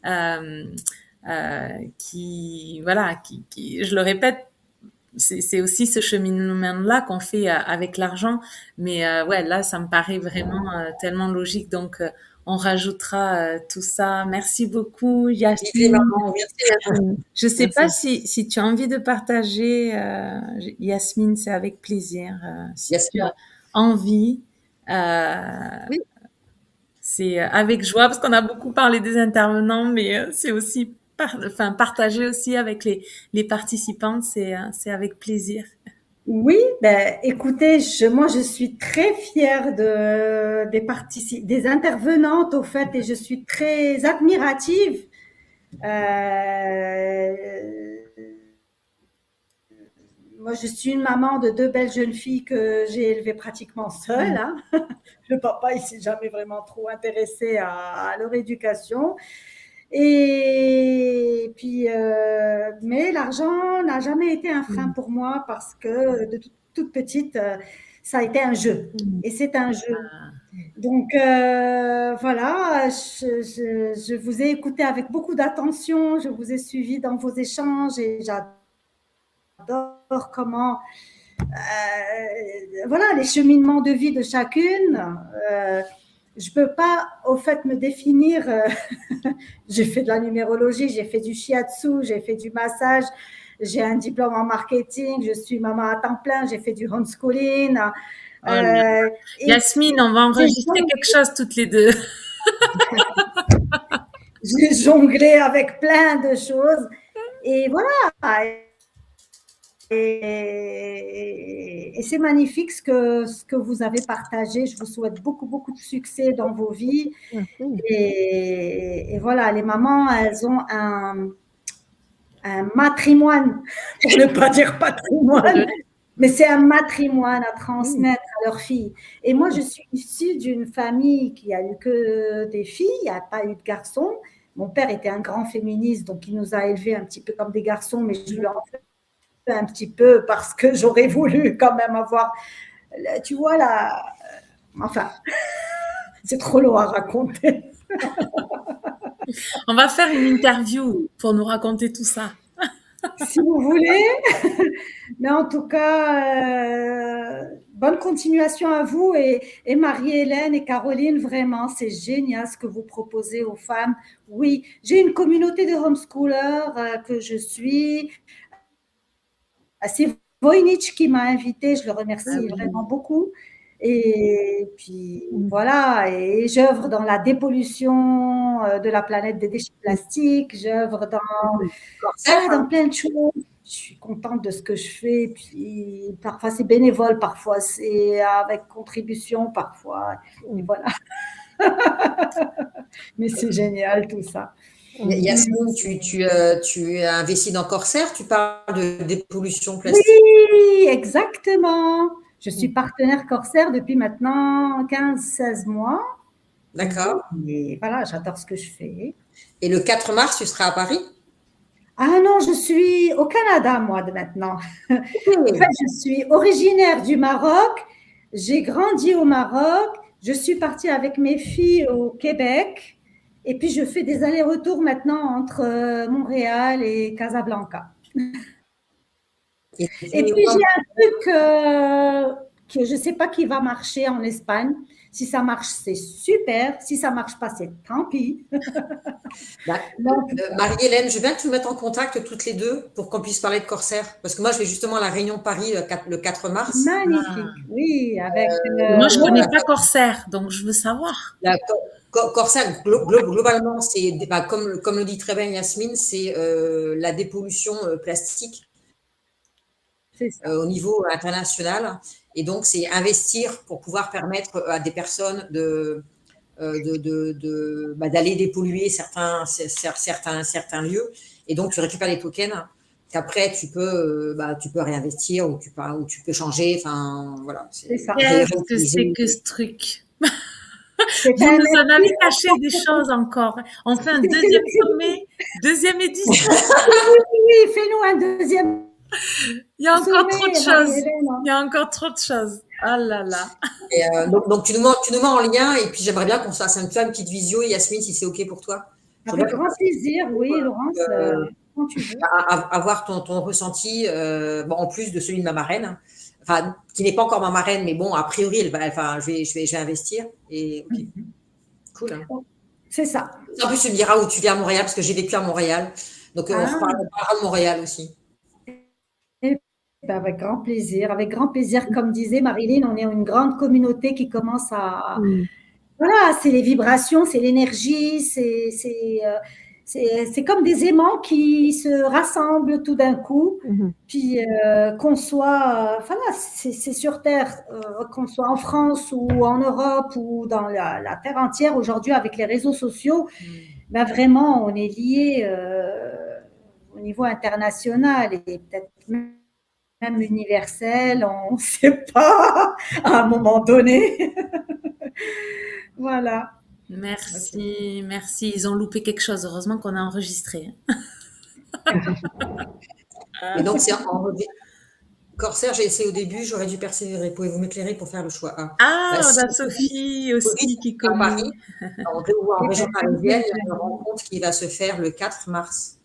Je le répète, c'est aussi ce cheminement-là qu'on fait avec l'argent. Mais là, ça me paraît vraiment tellement logique. Donc, on rajoutera tout ça. Merci beaucoup, Yasmine. Je sais pas si tu as envie de partager, Yasmine, c'est avec plaisir. Si tu as envie, Oui. c'est avec joie, parce qu'on a beaucoup parlé des intervenants, mais c'est aussi partager aussi avec les participantes, c'est avec plaisir. Oui, écoutez, moi je suis très fière des intervenantes au fait, et je suis très admirative. Moi je suis une maman de 2 belles jeunes filles que j'ai élevées pratiquement seule. Hein. Le papa il s'est jamais vraiment trop intéressé à leur éducation. Et puis, mais l'argent n'a jamais été un frein pour moi, parce que de toute petite, ça a été un jeu. Et c'est un jeu. Donc, voilà, je vous ai écouté avec beaucoup d'attention, je vous ai suivi dans vos échanges, et j'adore comment, les cheminements de vie de chacune. Je peux pas, au fait, me définir. J'ai fait de la numérologie, j'ai fait du shiatsu, j'ai fait du massage, j'ai un diplôme en marketing, je suis maman à temps plein, j'ai fait du homeschooling. Yasmine, on va enregistrer quelque chose toutes les deux. J'ai jonglé avec plein de choses. Et voilà. Et c'est magnifique ce que vous avez partagé. Je vous souhaite beaucoup, beaucoup de succès dans vos vies. Et voilà, les mamans, elles ont un matrimoine, pour ne pas dire patrimoine, mais c'est un matrimoine à transmettre à leurs filles. Et moi, je suis issue d'une famille qui a eu que des filles, il n'y a pas eu de garçons. Mon père était un grand féministe, donc il nous a élevés un petit peu comme des garçons, mais je lui en fais un petit peu parce que j'aurais voulu quand même avoir, tu vois, enfin, c'est trop long à raconter. On va faire une interview pour nous raconter tout ça. si vous voulez. Mais en tout cas, bonne continuation à vous et Marie-Hélène et Caroline, vraiment, c'est génial ce que vous proposez aux femmes. Oui, j'ai une communauté de homeschoolers que je suis. C'est Voynich qui m'a invitée, je le remercie vraiment beaucoup. Et puis voilà, et j'œuvre dans la dépollution de la planète des déchets plastiques, j'œuvre dans plein de choses. Je suis contente de ce que je fais. Puis parfois c'est bénévole, parfois c'est avec contribution, parfois. Et voilà. Mais c'est génial tout ça. Yasmine, tu as investi dans Corsair, tu parles de dépollution plastique. Oui, exactement. Je suis partenaire Corsair depuis maintenant 15-16 mois. D'accord. Et voilà, j'adore ce que je fais. Et le 4 mars, tu seras à Paris? Ah non, je suis au Canada, moi, de maintenant. En fait, je suis originaire du Maroc. J'ai grandi au Maroc. Je suis partie avec mes filles au Québec. Et puis, je fais des allers-retours maintenant entre Montréal et Casablanca. Et puis, j'ai un truc que je ne sais pas qui va marcher en Espagne. Si ça marche, c'est super. Si ça ne marche pas, c'est tant pis. Marie-Hélène, je veux bien que tu me mettes en contact toutes les deux pour qu'on puisse parler de Corsair. Parce que moi, je vais justement à la Réunion Paris le 4 mars. Magnifique, oui. Avec, moi, je ne connais pas Corsair, donc je veux savoir. Corsair, globalement, c'est comme le dit très bien Yasmine, c'est la dépollution plastique au niveau international. Et donc, c'est investir pour pouvoir permettre à des personnes d'aller dépolluer certains lieux. Et donc, tu récupères les tokens qu'après, tu peux réinvestir ou tu peux changer. Enfin, voilà. C'est ça. Qu'est-ce que c'est que ce truc? Vous nous en avez caché des choses encore. On fait un deuxième sommet, deuxième édition. Oui, fais-nous un deuxième. Il y a encore trop de choses. Il y a encore trop de choses. Ah là là. Et donc tu nous mets en lien et puis j'aimerais bien qu'on fasse une petite visio, Yasmine, si c'est OK pour toi. Avec grand plaisir, oui, Laurence. Quand tu veux. Avoir ton ressenti, en plus de celui de ma marraine, enfin, qui n'est pas encore ma marraine, mais bon, a priori, je vais investir. Et okay. Cool. Hein. C'est ça. En plus, tu me diras où tu viens à Montréal, parce que j'ai vécu à Montréal. Donc, on parlera de Montréal aussi. Avec grand plaisir. Avec grand plaisir. Comme disait Marilyn, on est une grande communauté qui commence à… Voilà, c'est les vibrations, c'est l'énergie, c'est comme des aimants qui se rassemblent tout d'un coup, puis qu'on soit, voilà, c'est sur Terre, qu'on soit en France ou en Europe ou dans la Terre entière aujourd'hui avec les réseaux sociaux, ben vraiment, on est liés au niveau international et peut-être même universel, on ne sait pas à un moment donné. Voilà. Merci, merci. Ils ont loupé quelque chose. Heureusement qu'on a enregistré. Et donc, c'est en Corsair, j'ai essayé au début, j'aurais dû persévérer. Pouvez-vous m'éclairer pour faire le choix A? Ah, on a Sophie aussi qui connaît. À Paris, en région parisienne, il y a une rencontre qui va se faire le 4 mars.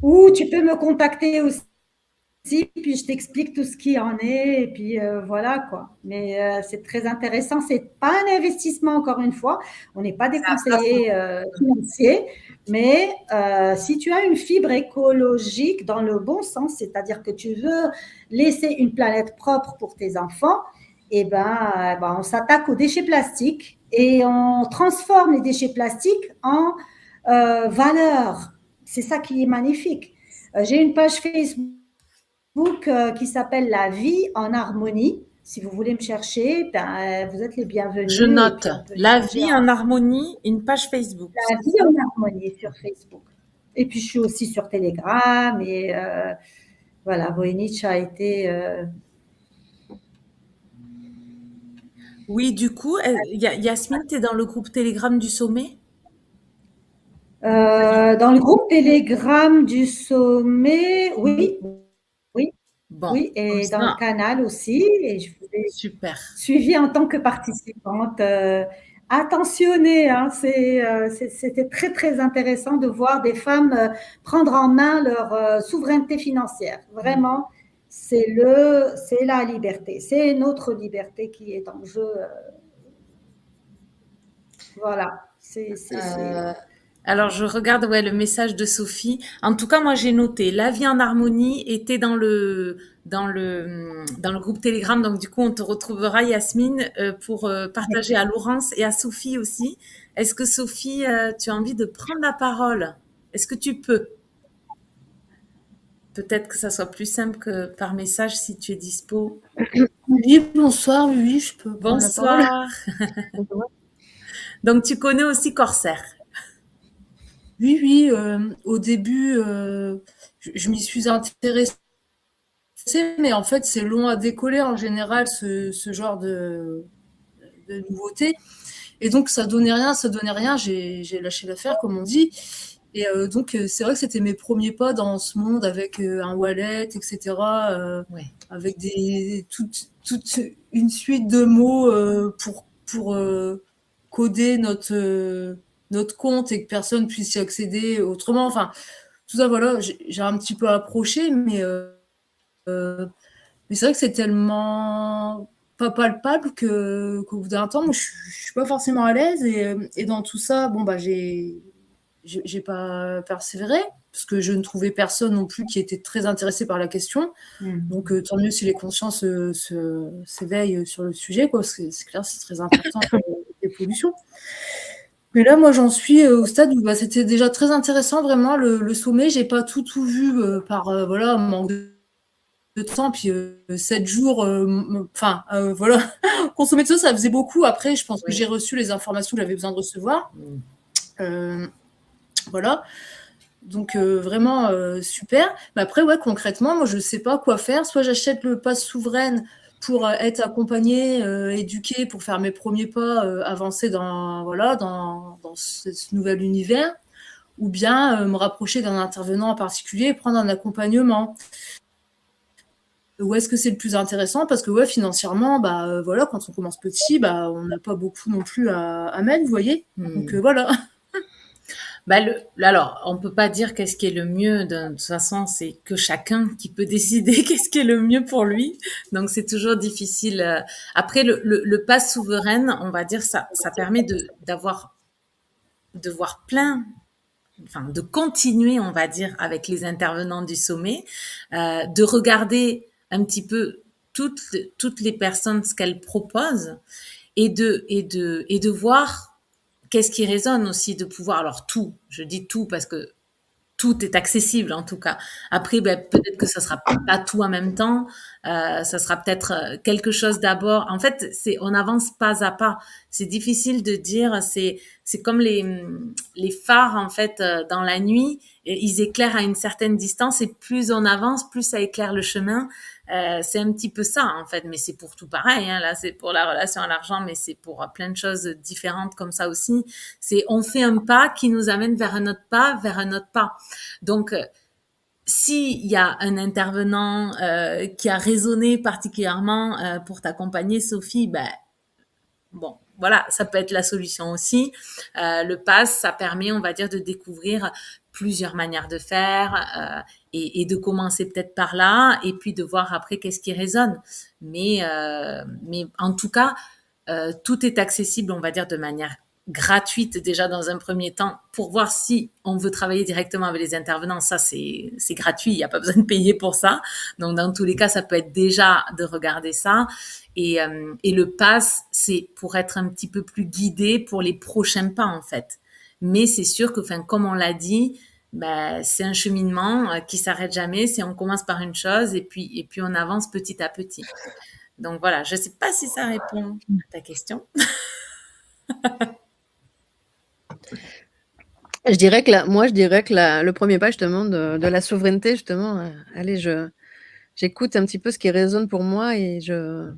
Ou tu peux me contacter aussi. Puis je t'explique tout ce qui en est, et puis voilà quoi. Mais c'est très intéressant. C'est pas un investissement, encore une fois. On n'est pas des conseillers financiers, mais si tu as une fibre écologique dans le bon sens, c'est-à-dire que tu veux laisser une planète propre pour tes enfants, et ben on s'attaque aux déchets plastiques et on transforme les déchets plastiques en valeur. C'est ça qui est magnifique. J'ai une page Facebook qui s'appelle La vie en harmonie. Si vous voulez me chercher, vous êtes les bienvenus. Je note La vie en harmonie, une page Facebook. La vie en harmonie sur Facebook. Et puis, je suis aussi sur Telegram. Et voilà, Voynich a été… Oui, du coup, Yasmine, tu es dans le groupe Telegram du sommet? Dans le groupe Telegram du sommet, oui. Bon, oui, et dans le canal aussi. Et je vous ai super. suivi en tant que participante attentionné. Hein. C'était très, très intéressant de voir des femmes prendre en main leur souveraineté financière. Vraiment, c'est la liberté. C'est notre liberté qui est en jeu. Voilà. Alors, je regarde le message de Sophie. En tout cas, moi, j'ai noté La vie en harmonie était dans le groupe Telegram. Donc, du coup, on te retrouvera, Yasmine, pour partager à Laurence et à Sophie aussi. Est-ce que Sophie, tu as envie de prendre la parole? Est-ce que tu peux? Peut-être que ça soit plus simple que par message si tu es dispo. Oui, bonsoir, oui, je peux prendre la parole. Bonsoir. Donc, tu connais aussi Corsair? Oui, au début, je m'y suis intéressée, mais en fait, c'est long à décoller en général, ce genre de nouveautés. Et donc, ça donnait rien, j'ai lâché l'affaire, comme on dit. Et donc, c'est vrai que c'était mes premiers pas dans ce monde avec un wallet, etc., avec toute une suite de mots pour coder notre compte et que personne puisse y accéder autrement. Enfin, tout ça, voilà, j'ai un petit peu approché, mais c'est vrai que c'est tellement pas palpable qu'au bout d'un temps, moi, je suis pas forcément à l'aise. Et dans tout ça, bon, bah, j'ai pas persévéré, parce que je ne trouvais personne non plus qui était très intéressé par la question. Donc, tant mieux si les consciences s'éveillent sur le sujet, quoi, parce que c'est clair, c'est très important pour l'évolution. Mais là, moi, j'en suis au stade où c'était déjà très intéressant, vraiment, le sommet. J'ai pas tout vu par manque de temps, puis 7 jours, voilà, consommer de ça faisait beaucoup. Après, je pense que j'ai reçu les informations que j'avais besoin de recevoir. Voilà. Donc, vraiment super. Mais après, concrètement, moi, je sais pas quoi faire. Soit j'achète le pass souveraine pour être accompagnée, éduquée, pour faire mes premiers pas, avancer dans ce nouvel univers, ou bien me rapprocher d'un intervenant en particulier et prendre un accompagnement. Où est-ce que c'est le plus intéressant? Parce que financièrement, quand on commence petit, on n'a pas beaucoup non plus à mettre, vous voyez. Donc voilà. Alors, on peut pas dire qu'est-ce qui est le mieux. De toute façon, c'est que chacun qui peut décider qu'est-ce qui est le mieux pour lui. Donc, c'est toujours difficile. Après, le pass souveraine, on va dire ça permet de voir de continuer, on va dire, avec les intervenants du sommet, de regarder un petit peu toutes les personnes ce qu'elles proposent et de voir qu'est-ce qui résonne aussi, de pouvoir, alors tout, je dis tout parce que tout est accessible en tout cas. Après, peut-être que ça sera pas tout en même temps, ça sera peut-être quelque chose d'abord. En fait, on avance pas à pas. C'est difficile de dire. C'est comme les phares en fait dans la nuit. Ils éclairent à une certaine distance et plus on avance, plus ça éclaire le chemin. C'est un petit peu ça en fait, mais c'est pour tout pareil. Hein. Là, c'est pour la relation à l'argent, mais c'est pour plein de choses différentes comme ça aussi. On fait un pas qui nous amène vers un autre pas, vers un autre pas. Donc, s'il y a un intervenant qui a résonné particulièrement pour t'accompagner, Sophie, bon, voilà, ça peut être la solution aussi. Le pass, ça permet, on va dire, de découvrir plusieurs manières de faire et de commencer peut-être par là et puis de voir après qu'est-ce qui résonne. Mais en tout cas, tout est accessible, on va dire, de manière gratuite déjà dans un premier temps pour voir si on veut travailler directement avec les intervenants. Ça, c'est gratuit, il n'y a pas besoin de payer pour ça. Donc, dans tous les cas, ça peut être déjà de regarder ça. Et le pass, c'est pour être un petit peu plus guidé pour les prochains pas, en fait. Mais c'est sûr que, comme on l'a dit, c'est un cheminement qui s'arrête jamais. C'est on commence par une chose et puis on avance petit à petit. Donc voilà, je ne sais pas si ça répond à ta question. Je dirais que le premier pas justement de la souveraineté, justement, allez, j'écoute un petit peu ce qui résonne pour moi et je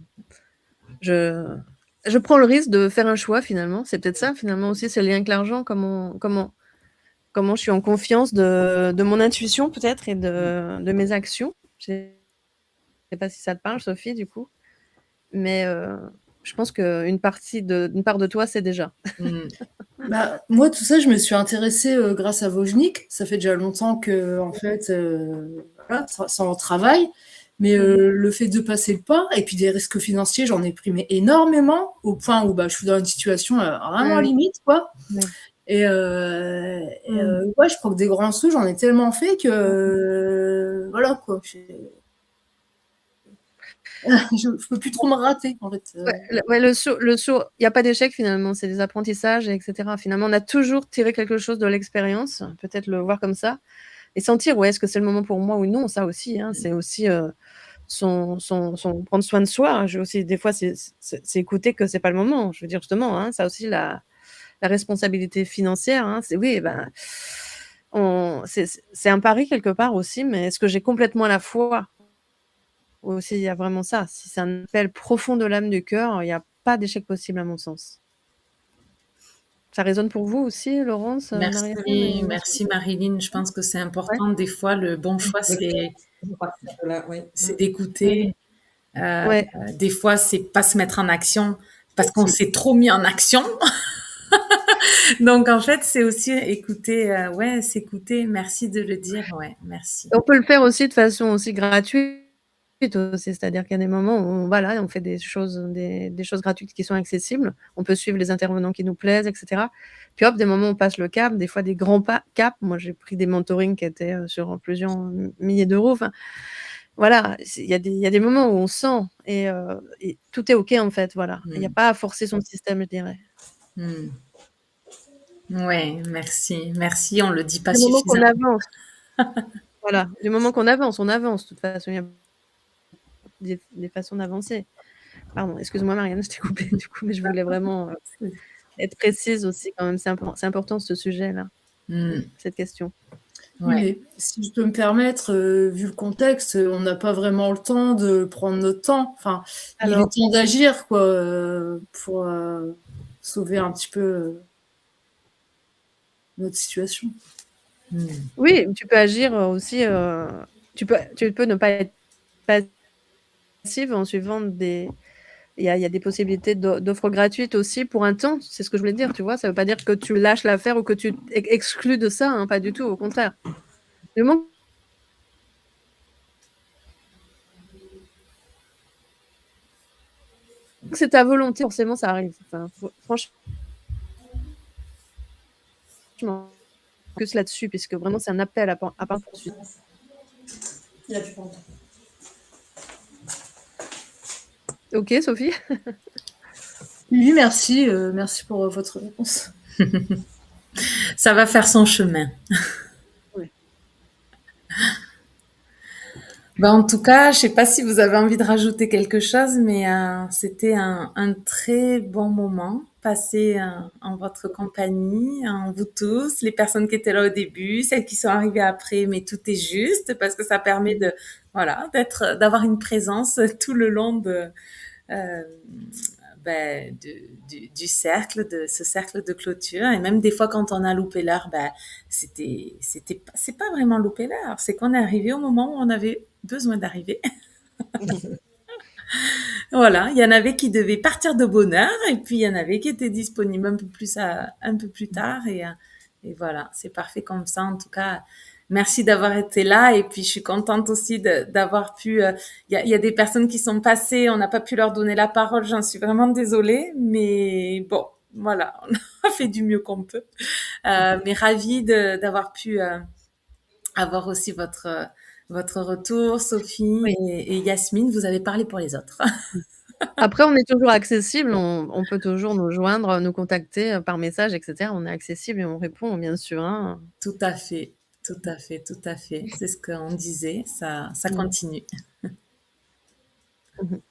prends le risque de faire un choix finalement. C'est peut-être ça finalement aussi, c'est le lien avec l'argent, comment je suis en confiance de mon intuition peut-être et de mes actions. Je ne sais pas si ça te parle, Sophie, du coup. Mais Je pense qu'une part de toi, c'est déjà. Bah, moi, tout ça, je me suis intéressée grâce à Vojnik. Ça fait déjà longtemps que, en fait, voilà, ça en travaille. Mais le fait de passer le pas, et puis des risques financiers, j'en ai pris mais énormément, au point où je suis dans une situation vraiment limite, quoi. Ouais. Et ouais, je crois que des grands sauts, j'en ai tellement fait que voilà, quoi. Je peux plus trop me rater, en fait. Ouais, le saut, il n'y a pas d'échec finalement, c'est des apprentissages, etc. Finalement, on a toujours tiré quelque chose de l'expérience, peut-être le voir comme ça, et sentir, ouais, est-ce que c'est le moment pour moi ou non, ça aussi, hein, c'est aussi prendre soin de soi. Aussi, des fois, c'est écouter que c'est pas le moment. Je veux dire, justement, hein, ça aussi, la responsabilité financière, hein, oui, c'est un pari quelque part aussi, mais est-ce que j'ai complètement la foi? Aussi, il y a vraiment ça. Si c'est un appel profond de l'âme du cœur, il n'y a pas d'échec possible à mon sens. Ça résonne pour vous aussi, Laurence, Marie-Hélène? Merci Marilyn. Je pense que c'est important. Des fois, le bon choix, c'est d'écouter. Des fois, c'est pas se mettre en action parce qu'on s'est trop mis en action. Donc, en fait, c'est aussi écouter, s'écouter. Merci de le dire. Ouais, merci. On peut le faire aussi de façon aussi gratuite. C'est-à-dire qu'il y a des moments où on fait des choses gratuites qui sont accessibles. On peut suivre les intervenants qui nous plaisent, etc. Puis hop, des moments où on passe le cap, des fois des grands caps. Moi, j'ai pris des mentorings qui étaient sur plusieurs milliers d'euros. Enfin, voilà, il y a des moments où on sent et tout est OK en fait. Voilà, il n'y a pas à forcer son système, je dirais. Ouais, merci. Merci, on le dit pas du moment qu'on suffisamment. avance. Voilà, du moment qu'on avance, on avance. De toute façon, il y a des façons d'avancer. Pardon, excuse-moi Marianne, je t'ai coupé du coup, mais je voulais vraiment être précise aussi quand même. C'est important ce sujet-là, cette question. Ouais. Mais si je peux me permettre, vu le contexte, on n'a pas vraiment le temps de prendre notre temps. Enfin, il est temps d'agir, quoi, pour sauver un petit peu notre situation. Oui, tu peux agir aussi. Tu peux ne pas être passive en suivant des. Il y a des possibilités d'offres gratuites aussi pour un temps. C'est ce que je voulais dire, tu vois. Ça ne veut pas dire que tu lâches l'affaire ou que tu exclus de ça, hein, pas du tout. Au contraire. Du moment que c'est ta volonté, forcément, ça arrive. Enfin, franchement, que là-dessus, puisque vraiment, c'est un appel à pas poursuite. Il a du temps. Ok, Sophie. Oui, merci. Merci pour votre réponse. Ça va faire son chemin. Oui. En tout cas, je ne sais pas si vous avez envie de rajouter quelque chose, mais c'était un très bon moment passé en votre compagnie, en vous tous, les personnes qui étaient là au début, celles qui sont arrivées après, mais tout est juste parce que ça permet d'avoir une présence tout le long du cercle, de ce cercle de clôture. Et même des fois, quand on a loupé l'heure, c'est pas vraiment loupé l'heure, c'est qu'on est arrivé au moment où on avait besoin d'arriver. Voilà, il y en avait qui devaient partir de bonne heure et puis il y en avait qui étaient disponibles un peu plus tard et voilà, c'est parfait comme ça. En tout cas, merci d'avoir été là et puis je suis contente aussi d'avoir pu. Il y a des personnes qui sont passées, on n'a pas pu leur donner la parole, j'en suis vraiment désolée, mais bon, voilà, on a fait du mieux qu'on peut. Mais ravie d'avoir pu avoir aussi votre retour, Sophie et Yasmine. Vous avez parlé pour les autres. Après, on est toujours accessible. On peut toujours nous joindre, nous contacter par message, etc. On est accessible et on répond, bien sûr. Hein. Tout à fait. C'est ce qu'on disait. Ça continue.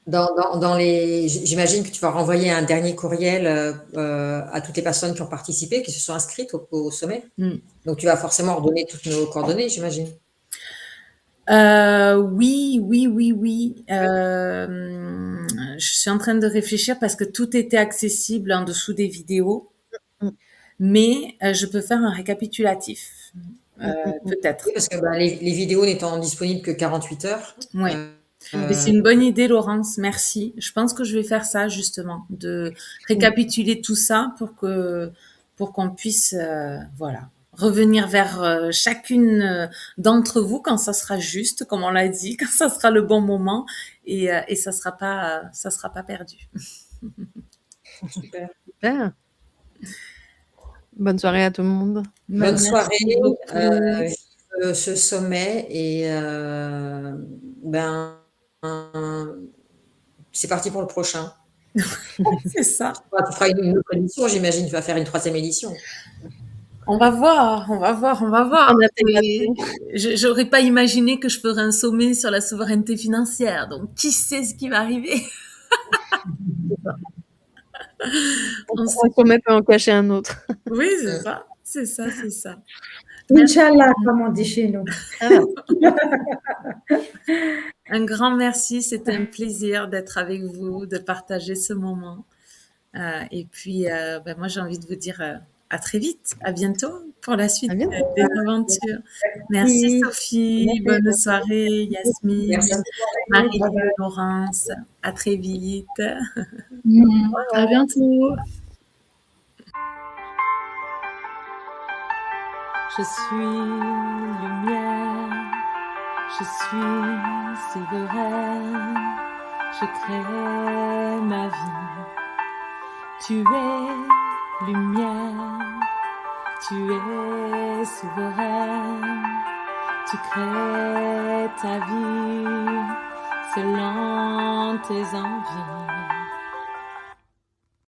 J'imagine que tu vas renvoyer un dernier courriel à toutes les personnes qui ont participé, qui se sont inscrites au sommet. Donc, tu vas forcément redonner toutes nos coordonnées, j'imagine. Oui. Je suis en train de réfléchir parce que tout était accessible en dessous des vidéos, mais je peux faire un récapitulatif, peut-être. Oui, parce que les vidéos n'étant disponibles que 48 heures. Oui. Mais c'est une bonne idée, Laurence. Merci. Je pense que je vais faire ça justement, de récapituler tout ça pour qu'on puisse, voilà, revenir vers chacune d'entre vous quand ça sera juste, comme on l'a dit, quand ça sera le bon moment et ça sera pas perdu. Super. Super. Bonne soirée à tout le monde. Bonne Merci soirée. beaucoup. Ce sommet et c'est parti pour le prochain. C'est ça. Tu feras une autre édition, j'imagine. Tu vas faire une 3e édition. On va voir. J'aurais pas imaginé que je ferais un sommet sur la souveraineté financière. Donc, qui sait ce qui va arriver? Un sommet peut en cacher un autre. Oui, c'est ça. Inch'Allah, comme on dit chez nous. Un grand merci. C'était un plaisir d'être avec vous, de partager ce moment. Et puis, moi, j'ai envie de vous dire à très vite, à bientôt pour la suite des aventures. Merci Sophie, bonne soirée Yasmine, Marie, Laurence, à très vite. À bientôt. Je suis lumière, je suis souveraine, je crée ma vie. Tu es lumière, tu es souveraine, tu crées ta vie selon tes envies.